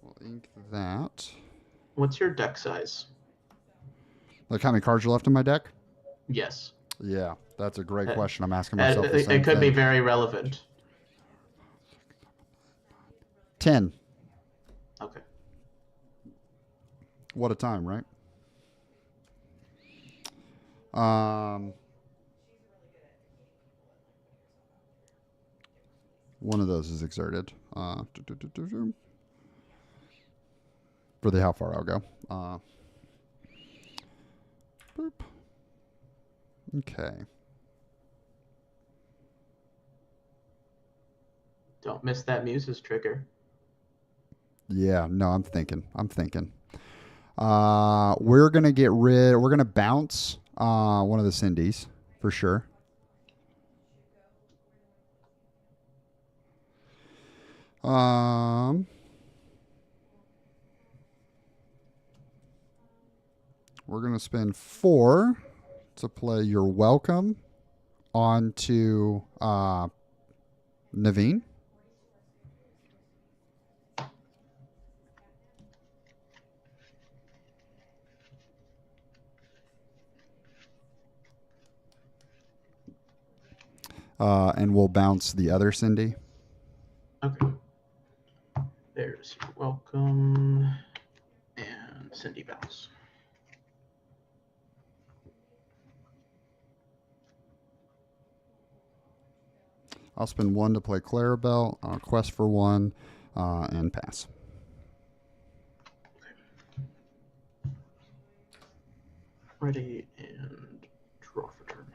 We'll ink that. What's your deck size? Like how many cards are left in my deck? Yes. Yeah, that's a great Uh, question. I'm asking myself the same it could be thing. very relevant. 10. Okay. What a time, right? One of those is exerted. For the how far I'll go. Boop. Okay. Don't miss that muses trigger. Yeah, no, I'm thinking. We're gonna bounce one of the Cindy's for sure. We're gonna spend 4 to play You're Welcome onto Naveen. And we'll bounce the other Cindy. Okay. There's your welcome and Cindy bounce. I'll spend 1 to play Clarabelle, quest for 1, and pass. Okay. Ready and draw for turn.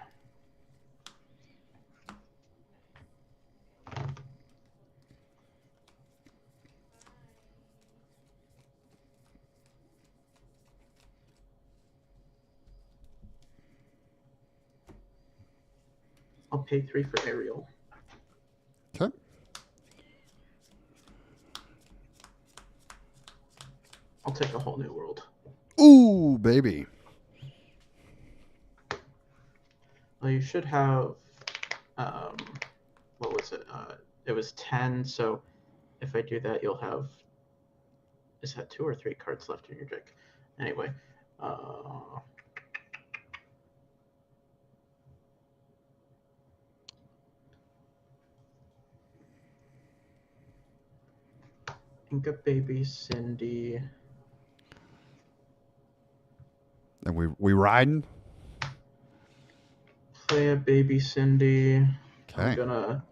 I'll pay 3 for Ariel. Okay. I'll take a whole new world. Ooh, baby. Well, you should have, what was it? It was 10, so if I do that, you'll have, is that 2 or 3 cards left in your deck? Anyway, Inca Baby, Cindy. And we riding? Play a Baby Cindy. Okay. I'm gonna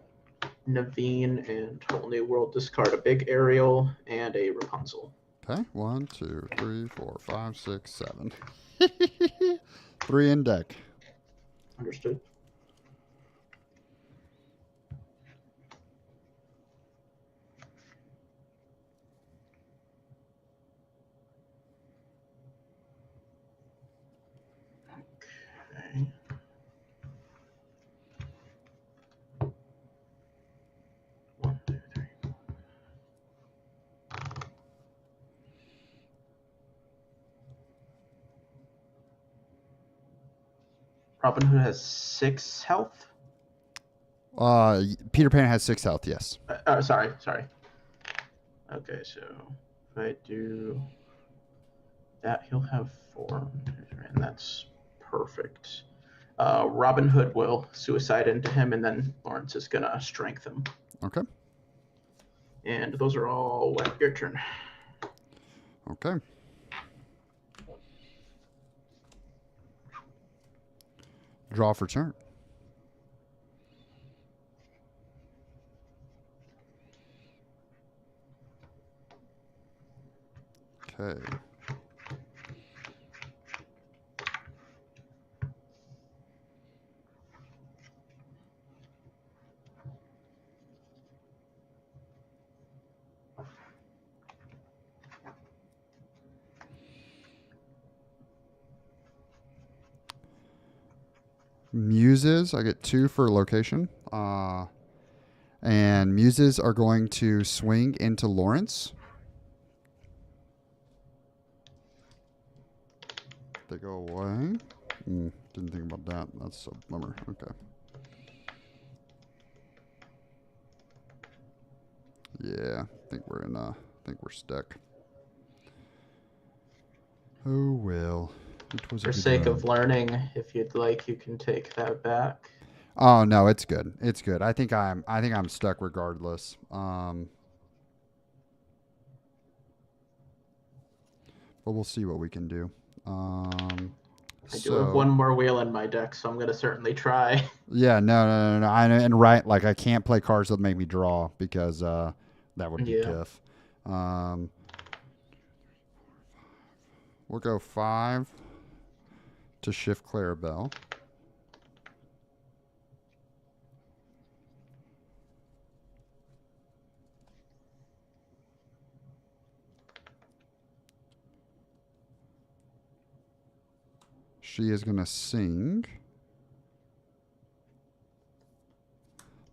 Naveen and whole new world, discard a big Ariel and a Rapunzel. Okay. 1, 2, 3, 4, 5, 6, 7. 3 in deck. Understood. Okay. One, two, three. Robin Hood has 6 health. Peter Pan has 6 health. Yes. Sorry. Okay, so if I do that, he'll have 4, and that's perfect. Robin Hood will suicide into him, and then Lawrence is gonna strength him. Okay. And those are all wet. Your turn. Okay. Draw for turn. Okay. Muses, I get 2 for location. And Muses are going to swing into Lawrence. They go away. Didn't think about that. That's a bummer. Okay. Yeah, I think we're in. I think we're stuck. Oh well. It was a For good sake run. of learning, if you'd like, you can take that back. Oh no, it's good. It's good. I think I'm stuck regardless. But we'll see what we can do. I do have one more wheel in my deck, so I'm gonna certainly try. Yeah, no. And right, like I can't play cards that make me draw because that would be tough. We'll go 5 to shift Clarabelle. She is going to sing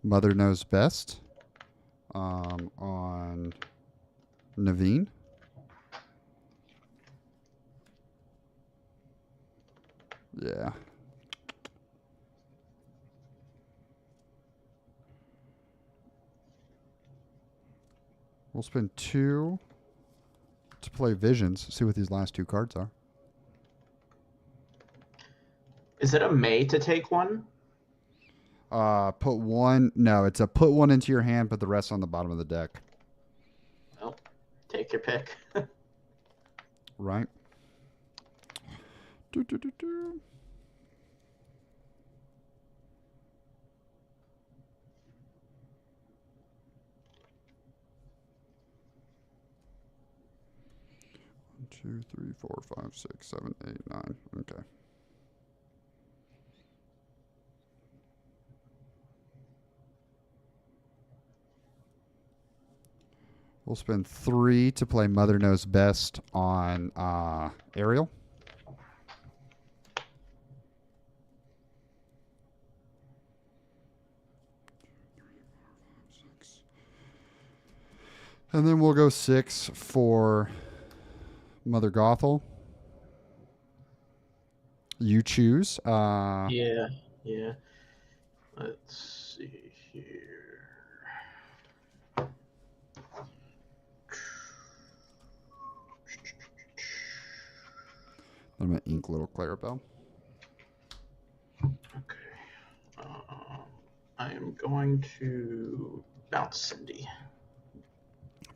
Mother Knows Best on Naveen. Yeah. We'll spend 2 to play Visions. See what these last 2 cards are. Is it a May to take one? Put 1. No, it's a put 1 into your hand, put the rest on the bottom of the deck. Well, take your pick. Right. 2, 3, 4, 5, 6, 7, 8, 9. Okay. We'll spend 3 to play Mother Knows Best on Ariel. And then we'll go 6 for Mother Gothel. You choose. Yeah. Let's see here. I'm going to ink little Clarabelle. Okay. I am going to bounce Cindy.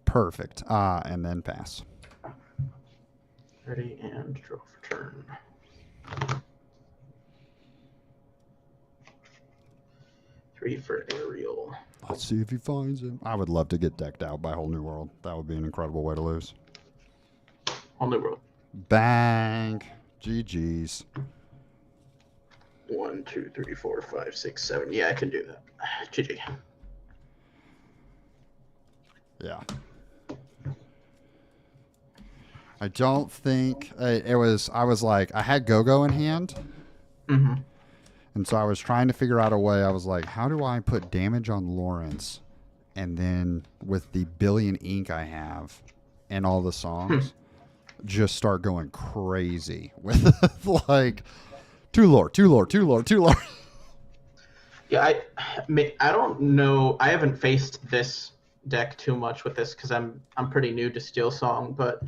Perfect. And then pass. Ready and draw for turn. Three for Ariel. Let's see if he finds him. I would love to get decked out by Whole New World. That would be an incredible way to lose. Whole New World. Bang. GG's. 1, 2, 3, 4, 5, 6, 7. Yeah, I can do that. GG. Yeah. I don't think it was. I was like, I had Go-Go in hand. Mm-hmm. And so I was trying to figure out a way. I was like, how do I put damage on Lawrence? And then with the billion ink I have and all the songs, just start going crazy with like two lore. Yeah, I don't know. I haven't faced this deck too much with this because I'm pretty new to Steel Song, but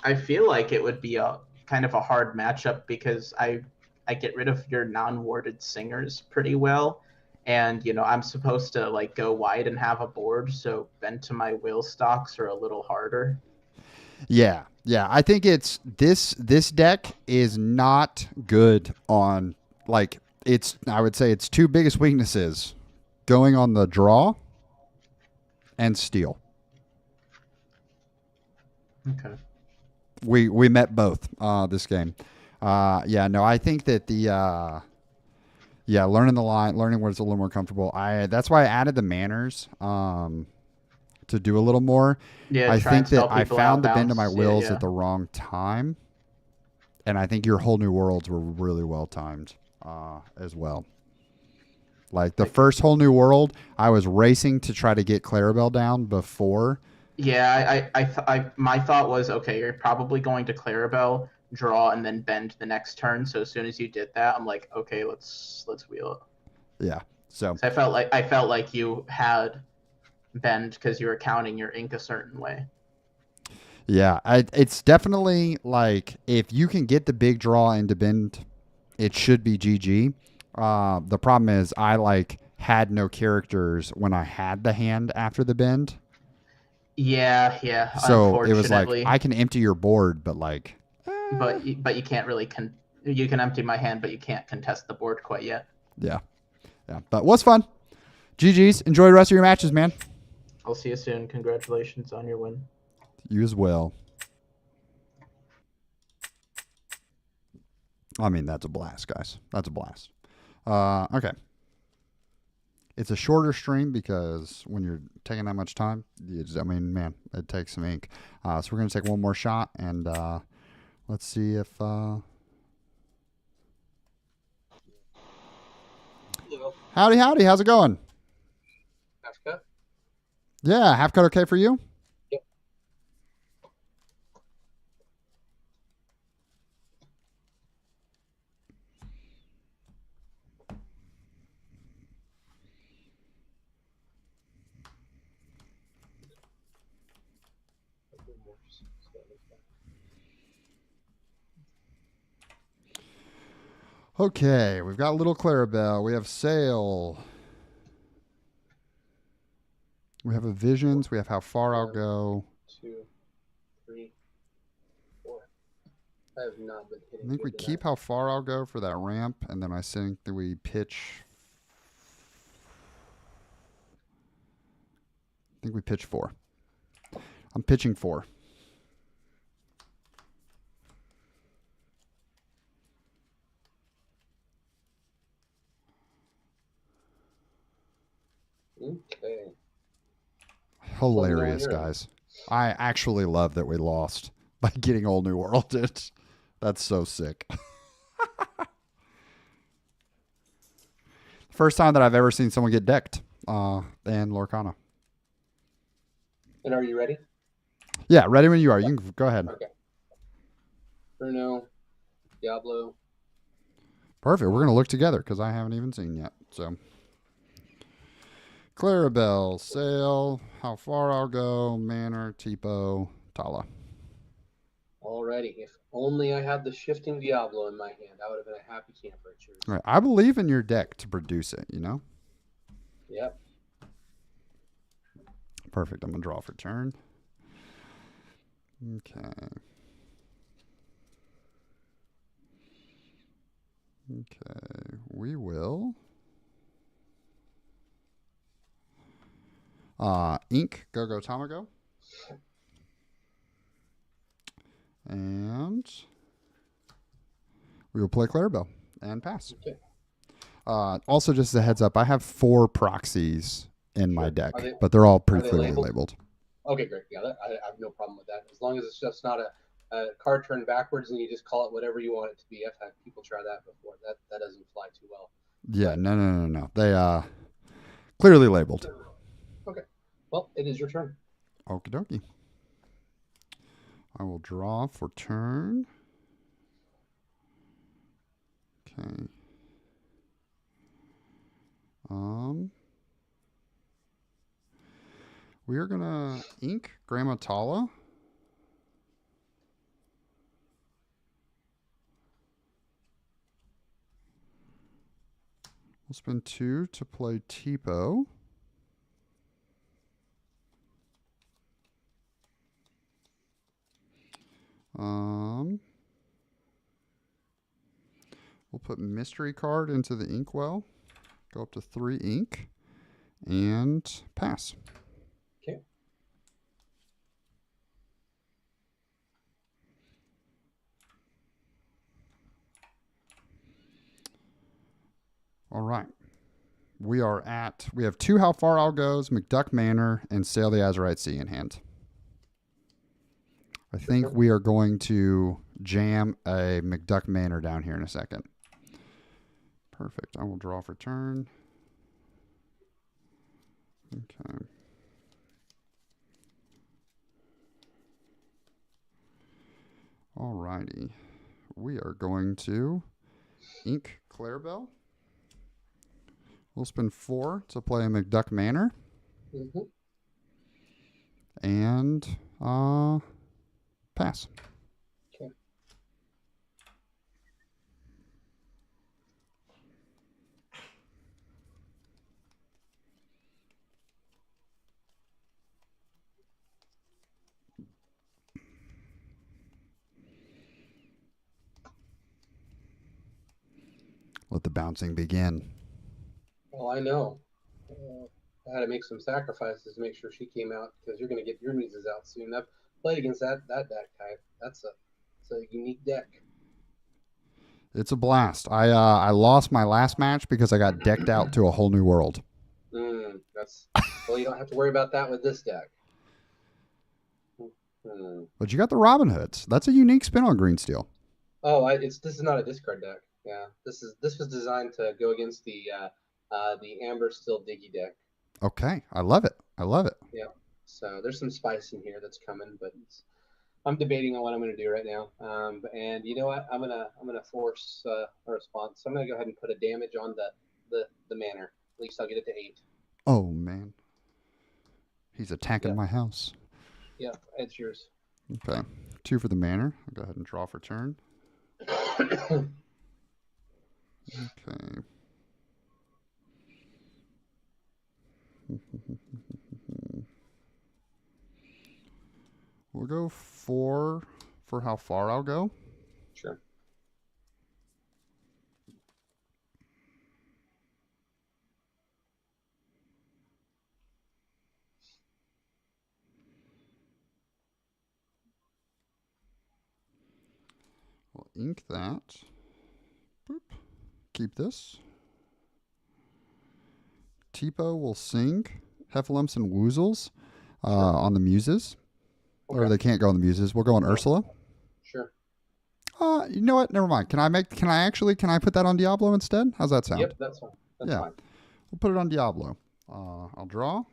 I feel like it would be a kind of a hard matchup because I get rid of your non-warded singers pretty well, and I'm supposed to like go wide and have a board, so bend to my will stocks are a little harder. Yeah. I think it's this deck is not good on like it's. I would say its 2 biggest weaknesses: going on the draw and steal. Okay. We met both this game. I think that the learning the line, learning where it's a little more comfortable. That's why I added the manners to do a little more. Yeah, I think that I found the bend of my outbounce. wills Yeah. at the wrong time, and I think your Whole New Worlds were really well timed as well. Like the first Whole New World, I was racing to try to get Clarabelle down before Yeah, my thought was, okay, you're probably going to Clarabelle, draw, and then bend the next turn. So as soon as you did that, I'm like, okay, let's wheel it. Yeah. So I felt like you had bend because you were counting your ink a certain way. yeah, it's definitely like if you can get the big draw into bend, it should be GG. The problem is I like had no characters when I had the hand after the bend. Yeah, So it was like I unfortunately, can empty your board, but like, but you can't really you can empty my hand, but you can't contest the board quite yet. yeah, yeah. But what's fun? GG's. Enjoy the rest of your matches, man. I'll see you soon. Congratulations on your win. You as well. I mean, that's a blast, guys. That's a blast. Okay. It's a shorter stream because when you're taking that much time, I mean, man, it takes some ink. So we're going to take one more shot and let's see if. Howdy, howdy. How's it going? Half cut? Yeah, half cut okay for you? Yep. Okay, we've got Little Clarabelle. We have Sail. We have a Visions. We have How Far I'll Go. 2, 3, 4. I have not been hitting. I think we keep How Far I'll Go for that ramp, and then I think that we pitch. I think we pitch 4. I'm pitching 4. Okay. Hilarious, guys. I actually love that we lost by getting Old New World. That's so sick. First time that I've ever seen someone get decked in Lorcana. And are you ready? Yeah, ready when you are. You can go ahead. Okay. Bruno, Diablo. Perfect. We're going to look together because I haven't even seen yet. So, Clarabelle, Sail, How Far I'll Go, Manor, Tipo, Tala. Alrighty. If only I had the shifting Diablo in my hand, I would have been a happy camper at yours. All right. I believe in your deck to produce it, you know? Yep. Perfect. I'm going to draw for turn. Okay. Okay. We will. Ink, Go Tamago. And we will play Clarabelle and pass. Okay. Also, just as a heads up, I have 4 proxies in my deck, Are they- but they're all pretty are they clearly labeled? labeled. Okay, great. Yeah, I have no problem with that. As long as it's just not a card turned backwards and you just call it whatever you want it to be. I've had people try that before. That doesn't fly too well. Yeah, no. They clearly labeled. Okay. Well, it is your turn. Okie dokie. I will draw for turn. Okay. We are gonna ink Grandma Tala. We'll spend 2 to play Tipo. We'll put Mystery Card into the Inkwell. Go up to 3 ink. And pass. Okay. All right. We have 2 How Far I'll Goes, McDuck Manor, and Sail the Azurite Sea in hand. I think we are going to jam a McDuck Manor down here in a second. Perfect. I will draw for turn. Okay. Alrighty. We are going to ink Clarabelle. We'll spend 4 to play a McDuck Manor. Mm-hmm. And pass. Okay. Let the bouncing begin. Well, I know. I had to make some sacrifices to make sure she came out because you're going to get your muses out soon. I've played against that deck type. It's a unique deck. It's a blast. I lost my last match because I got decked out to a whole new world. Well, you don't have to worry about that with this deck. But you got the Robin Hoods. That's a unique spin on green steel. Oh, this is not a discard deck. Yeah, this was designed to go against the Amber Steel Diggy deck. Okay, I love it. I love it. Yeah. So there's some spice in here that's coming, but I'm debating on what I'm going to do right now. And you know what? I'm gonna force a response. So I'm gonna go ahead and put a damage on the manor. At least I'll get it to 8. Oh man, he's attacking my house. Yeah, it's yours. Okay, 2 for the manor. I'll go ahead and draw for turn. Okay. We'll go 4 for how far I'll go. Sure. We'll ink that. Boop. Keep this. Tipo will sing Heffalumps and Woozles on the Muses. Okay. Or they can't go on the Muses. We'll go on Ursula. Sure. You know what? Never mind. Can I put that on Diablo instead? How's that sound? Yep, that's fine. That's fine. We'll put it on Diablo. I'll draw.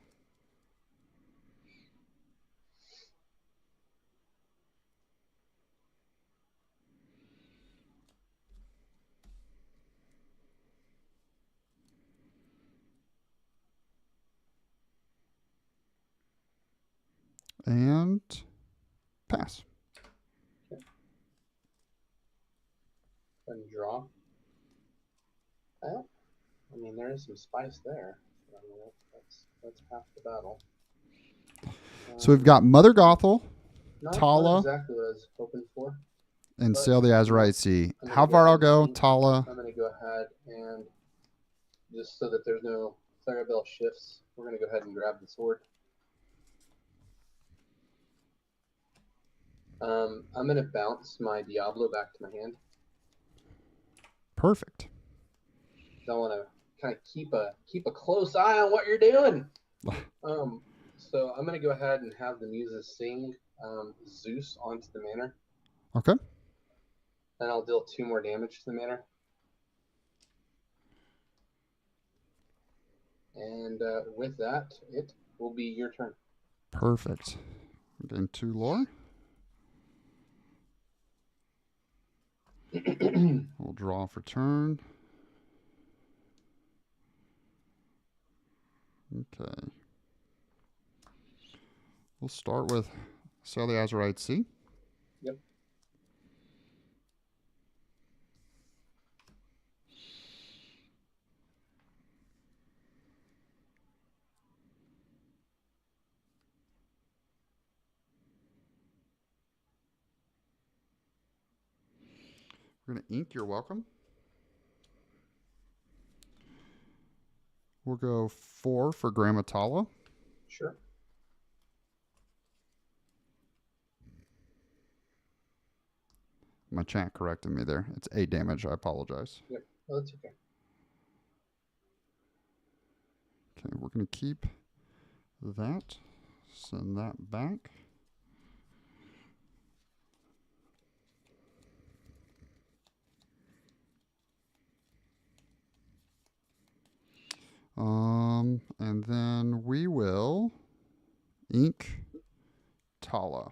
And pass. Okay. And draw. Well, I mean, there is some spice there. I mean, that's half the battle. So we've got Mother Gothel, Not Tala, exactly what I was hoping for. and But Sail the Azurite Sea. I'm gonna How go far ahead I'll and go, ink. Tala. I'm going to go ahead and just so that there's no Clarabelle shifts, we're going to go ahead and grab the sword. I'm going to bounce my Diablo back to my hand. Perfect. I want to kind of keep a close eye on what you're doing. So I'm going to go ahead and have the Muses sing Zeus onto the manor. Okay. Then I'll deal 2 more damage to the manor. And with that, it will be your turn. Perfect. We're getting 2 lore. We'll draw for turn. Okay. We'll start with Sail the Azurite Sea. Yep. We're going to ink You're Welcome. We'll go 4 for Grandma Tala. Sure. My chat corrected me there. It's 8 damage. I apologize. Yep. Well, that's okay. Okay, we're going to keep that. Send that back. And then we will ink Tala.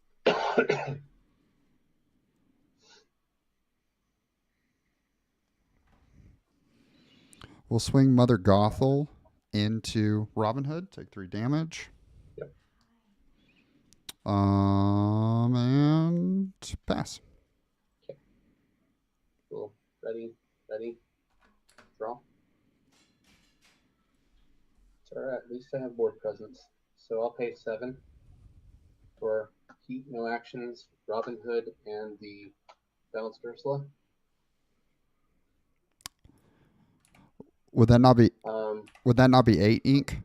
We'll swing Mother Gothel into Robin Hood. Take 3 damage. Yep. And pass. Okay. Cool. Ready. Draw. It's all right. At least I have board presence. So I'll pay 7 for Heat, no actions, Robin Hood, and the Balanced Ursula. Would that not be? Um, Would that not be 8 ink?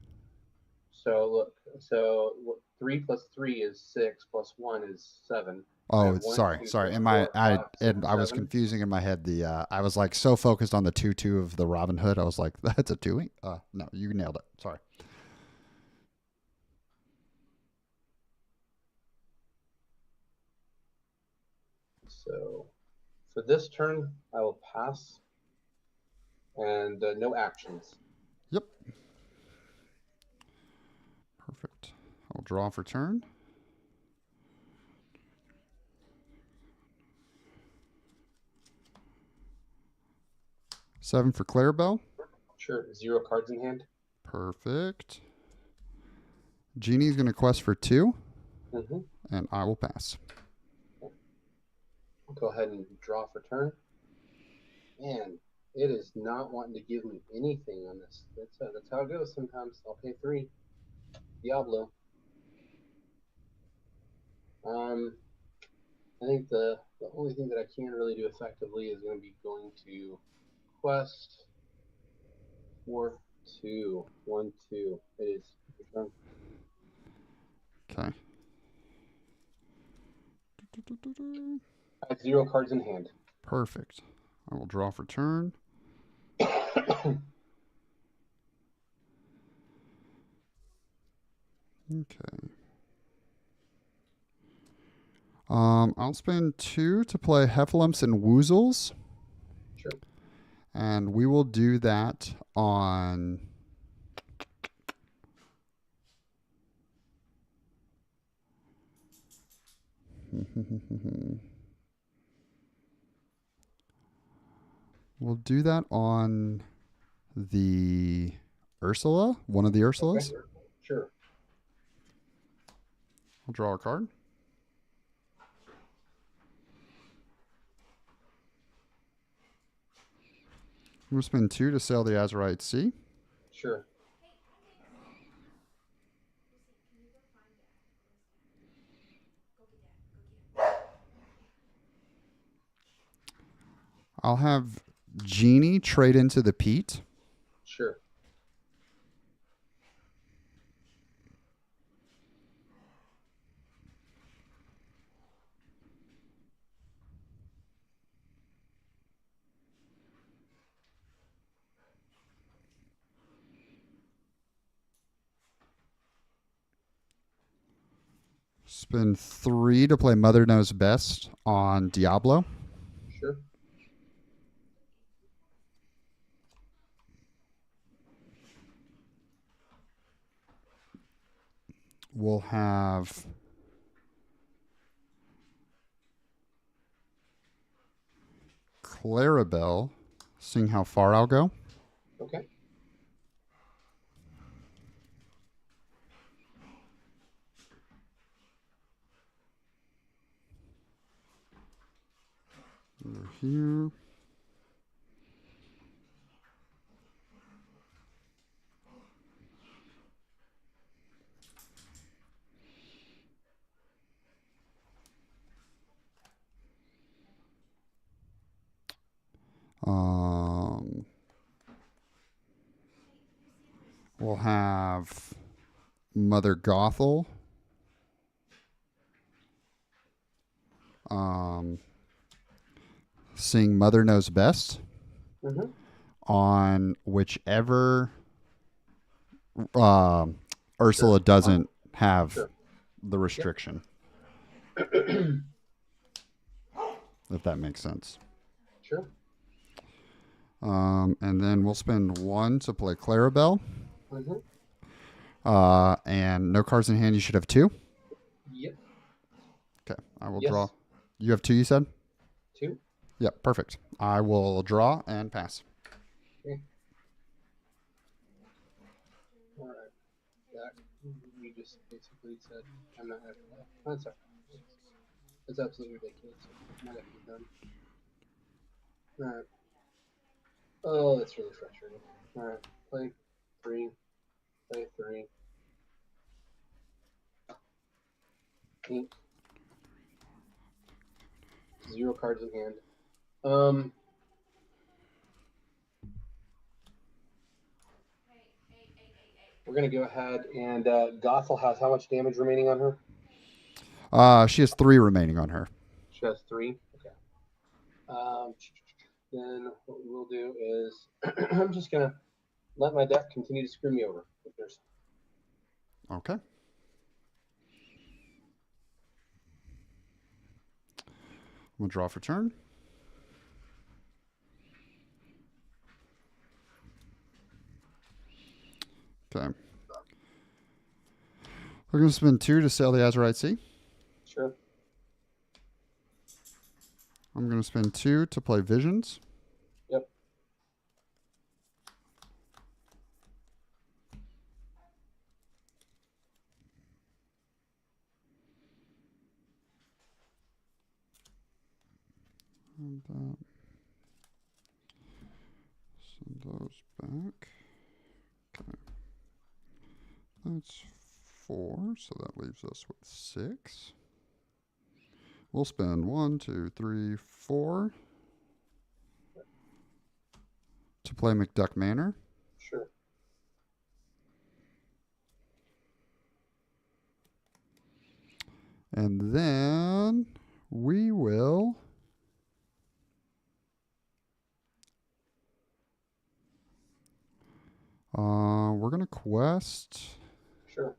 So look, so 3 plus 3 is 6, plus 1 is 7. Oh, One, sorry. 2, In 3, my 4, 5, 6, I was 7. confusing in my head. I was like so focused on the 2/2 of the Robin Hood. I was like, that's a 2 ink. No, you nailed it. Sorry. So for this turn, I will pass, and no actions. Yep. Perfect. I'll draw for turn. Seven for Clarabelle. Sure. 0 cards in hand. Perfect. Genie's going to quest for 2, Mm-hmm. and I will pass. I'll go ahead and draw for turn. Man, it is not wanting to give me anything on this. That's how it goes sometimes. I'll pay 3. Diablo. I think the only thing that I can really do effectively is going to be going to quest 4, 2, 1, 2. It is your turn. Okay. I have 0 cards in hand. Perfect. I will draw for turn. Okay. I'll spend 2 to play Heffalumps and Woozles. Sure. And we will do that on... We'll do that on the Ursula, one of the Ursulas. Okay. Sure. I'll draw a card. We'll spend 2 to sail the Azurite Sea. Sure. I'll have Genie trade into the Pete. Sure. Spend 3 to play Mother Knows Best on Diablo. Sure. We'll have Clarabelle, seeing how far I'll go. Okay. Over here. We'll have Mother Gothel. Seeing Mother Knows Best Mm-hmm. on whichever Ursula doesn't have Sure. the restriction, if that makes sense. Sure. And then we'll spend 1 to play Clarabelle. Mm-hmm. And no cards in hand. You should have 2. Yep. Okay, I will Yes. draw. You have 2, you said? 2. Yep, perfect. I will draw and pass. Okay. All right. That you just basically said I'm not gonna play. That's all right. It's absolutely ridiculous. I'm not actually done. All right. Oh, that's really frustrating. All right. Play 3. Play 3. 8. 0 cards in hand. We're gonna go ahead and Gothel has how much damage remaining on her? She has 3 remaining on her. She has 3. Okay. Then what we will do is I'm just gonna let my deck continue to screw me over. Okay. We'll draw for turn. Okay. We're going to spend 2 to sail the Azurite Sea. Sure. I'm going to spend 2 to play Visions. Yep. And send those back. Okay. That's 4, so that leaves us with 6. We'll spend 1, 2, 3, 4 to play McDuck Manor. Sure. And then we will we're going to quest. Sure.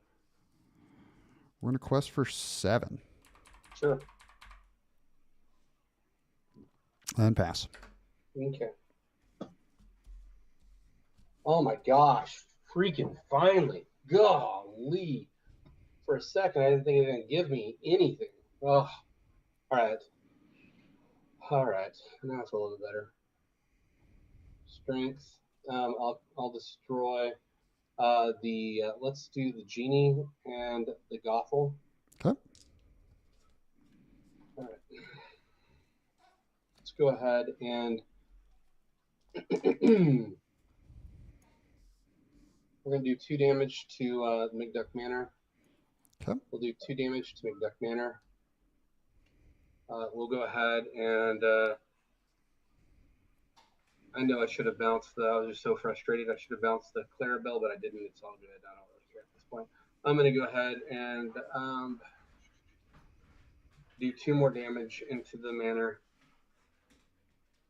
We're going to quest for 7 Sure. and pass. Okay. Oh my gosh. Freaking finally. Golly. For a second, I didn't think it was going to give me anything. Oh. All right. All right. Now it's a little bit better. Strength. I'll destroy let's do the genie and the Gothel. Okay. All right. Let's go ahead and we're going to do 2 damage to McDuck Manor. Okay. We'll do 2 damage to McDuck Manor. We'll go ahead and I know I should have bounced I was just so frustrated. I should have bounced the Clarabelle, but I didn't. It's all good. I don't really care at this point. I'm going to go ahead and do 2 more damage into the Manor.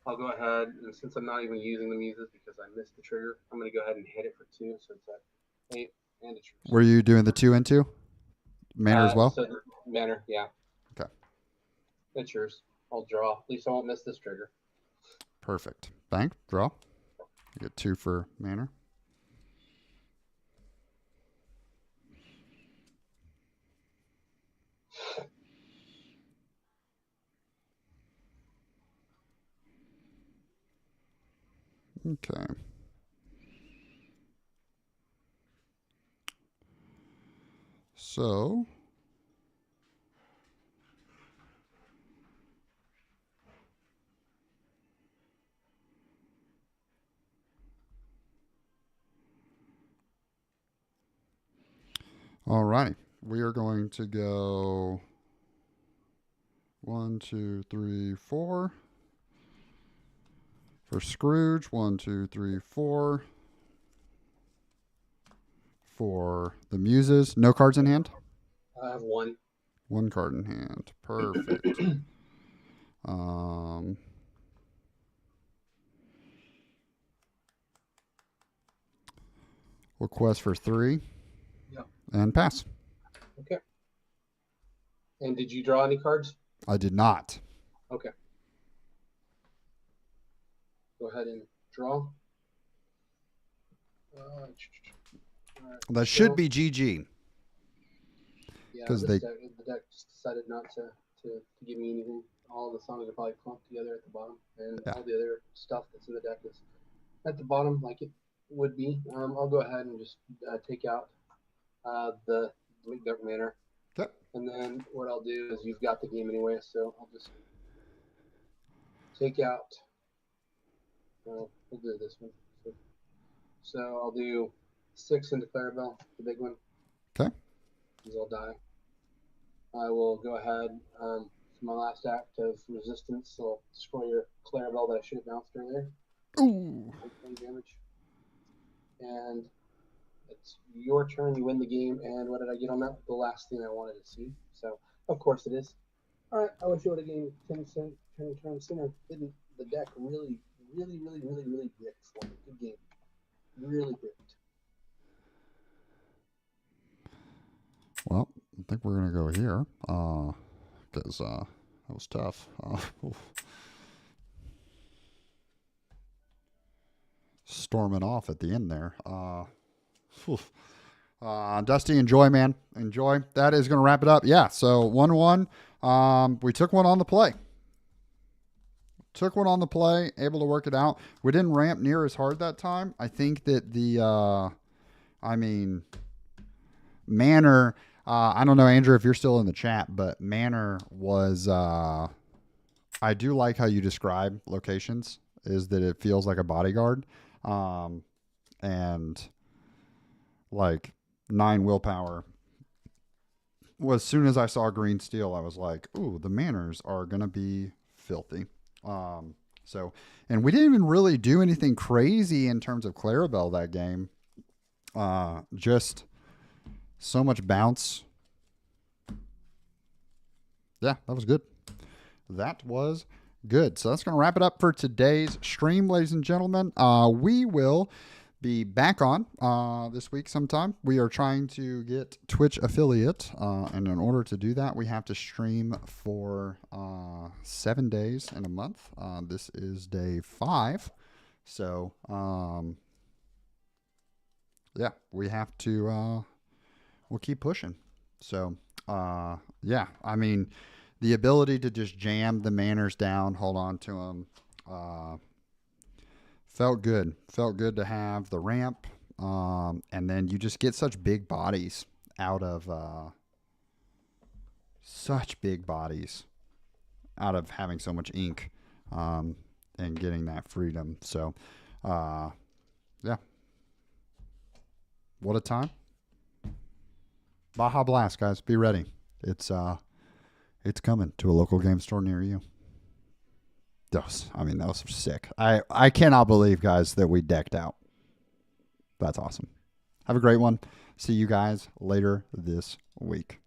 I'll go ahead, and since I'm not even using the muses because I missed the trigger, I'm going to go ahead and hit it for 2, so it's at 8, and it's yours. Were you doing the 2 and 2? Manor as well? So Manor, yeah. Okay. It's yours. I'll draw. At least I won't miss this trigger. Perfect. Bank, draw. You get 2 for Manor. Okay. So all right. We are going to go 1, 2, 3, 4. For Scrooge, 1, 2, 3, 4. For the Muses, no cards in hand? I have 1. 1 card in hand. Perfect. We'll quest for 3. Yep. And pass. Okay. And did you draw any cards? I did not. Okay. Go ahead and draw. That should be GG. Yeah, 'Cause the deck just decided not to to give me anything. All the songs are probably clumped together at the bottom, and Yeah. all the other stuff that's in the deck is at the bottom, like it would be. I'll go ahead and just take out the Bleak Dark Manor. Okay. And then what I'll do is you've got the game anyway, so I'll just take out. We'll do this one. So I'll do 6 into Clarabelle, the big one. Okay. Because I'll die. I will go ahead for my last act of resistance. I'll destroy your Clarabelle that I should have bounced earlier. Ooh. 20 damage. And it's your turn. You win the game. And what did I get on that? The last thing I wanted to see. So, of course it is. All right. I wish you would have gained 10 turns sooner. Didn't the deck really bricked for me? Good game. Really bricked. Well, I think we're going to go here because that was tough. Storming off at the end there. Dusty, enjoy, man. Enjoy. That is going to wrap it up. Yeah, so 1-1. We took one on the play. Able to work it out. We didn't ramp near as hard that time. I think that Manor, I don't know, Andrew, if you're still in the chat, but Manor was, I do like how you describe locations, is that it feels like a bodyguard. And like 9 willpower. Well, as soon as I saw green steel, I was like, ooh, the Manors are going to be filthy. And we didn't even really do anything crazy in terms of Clarabelle that game. Just so much bounce. Yeah, that was good. That was good. So that's going to wrap it up for today's stream, ladies and gentlemen. We will be back on this week sometime. We are trying to get Twitch affiliate, and in order to do that, we have to stream for 7 days in a month. This is day 5, so yeah, we have to. We'll keep pushing. So yeah, I mean, the ability to just jam the Manors down, hold on to them. Felt good. Felt good to have the ramp. And then you just get such big bodies out of having so much ink and getting that freedom. So, yeah. What a time. Baja Blast, guys. Be ready. It's coming to a local game store near you. Those are sick. I cannot believe, guys, that we decked out. That's awesome. Have a great one. See you guys later this week.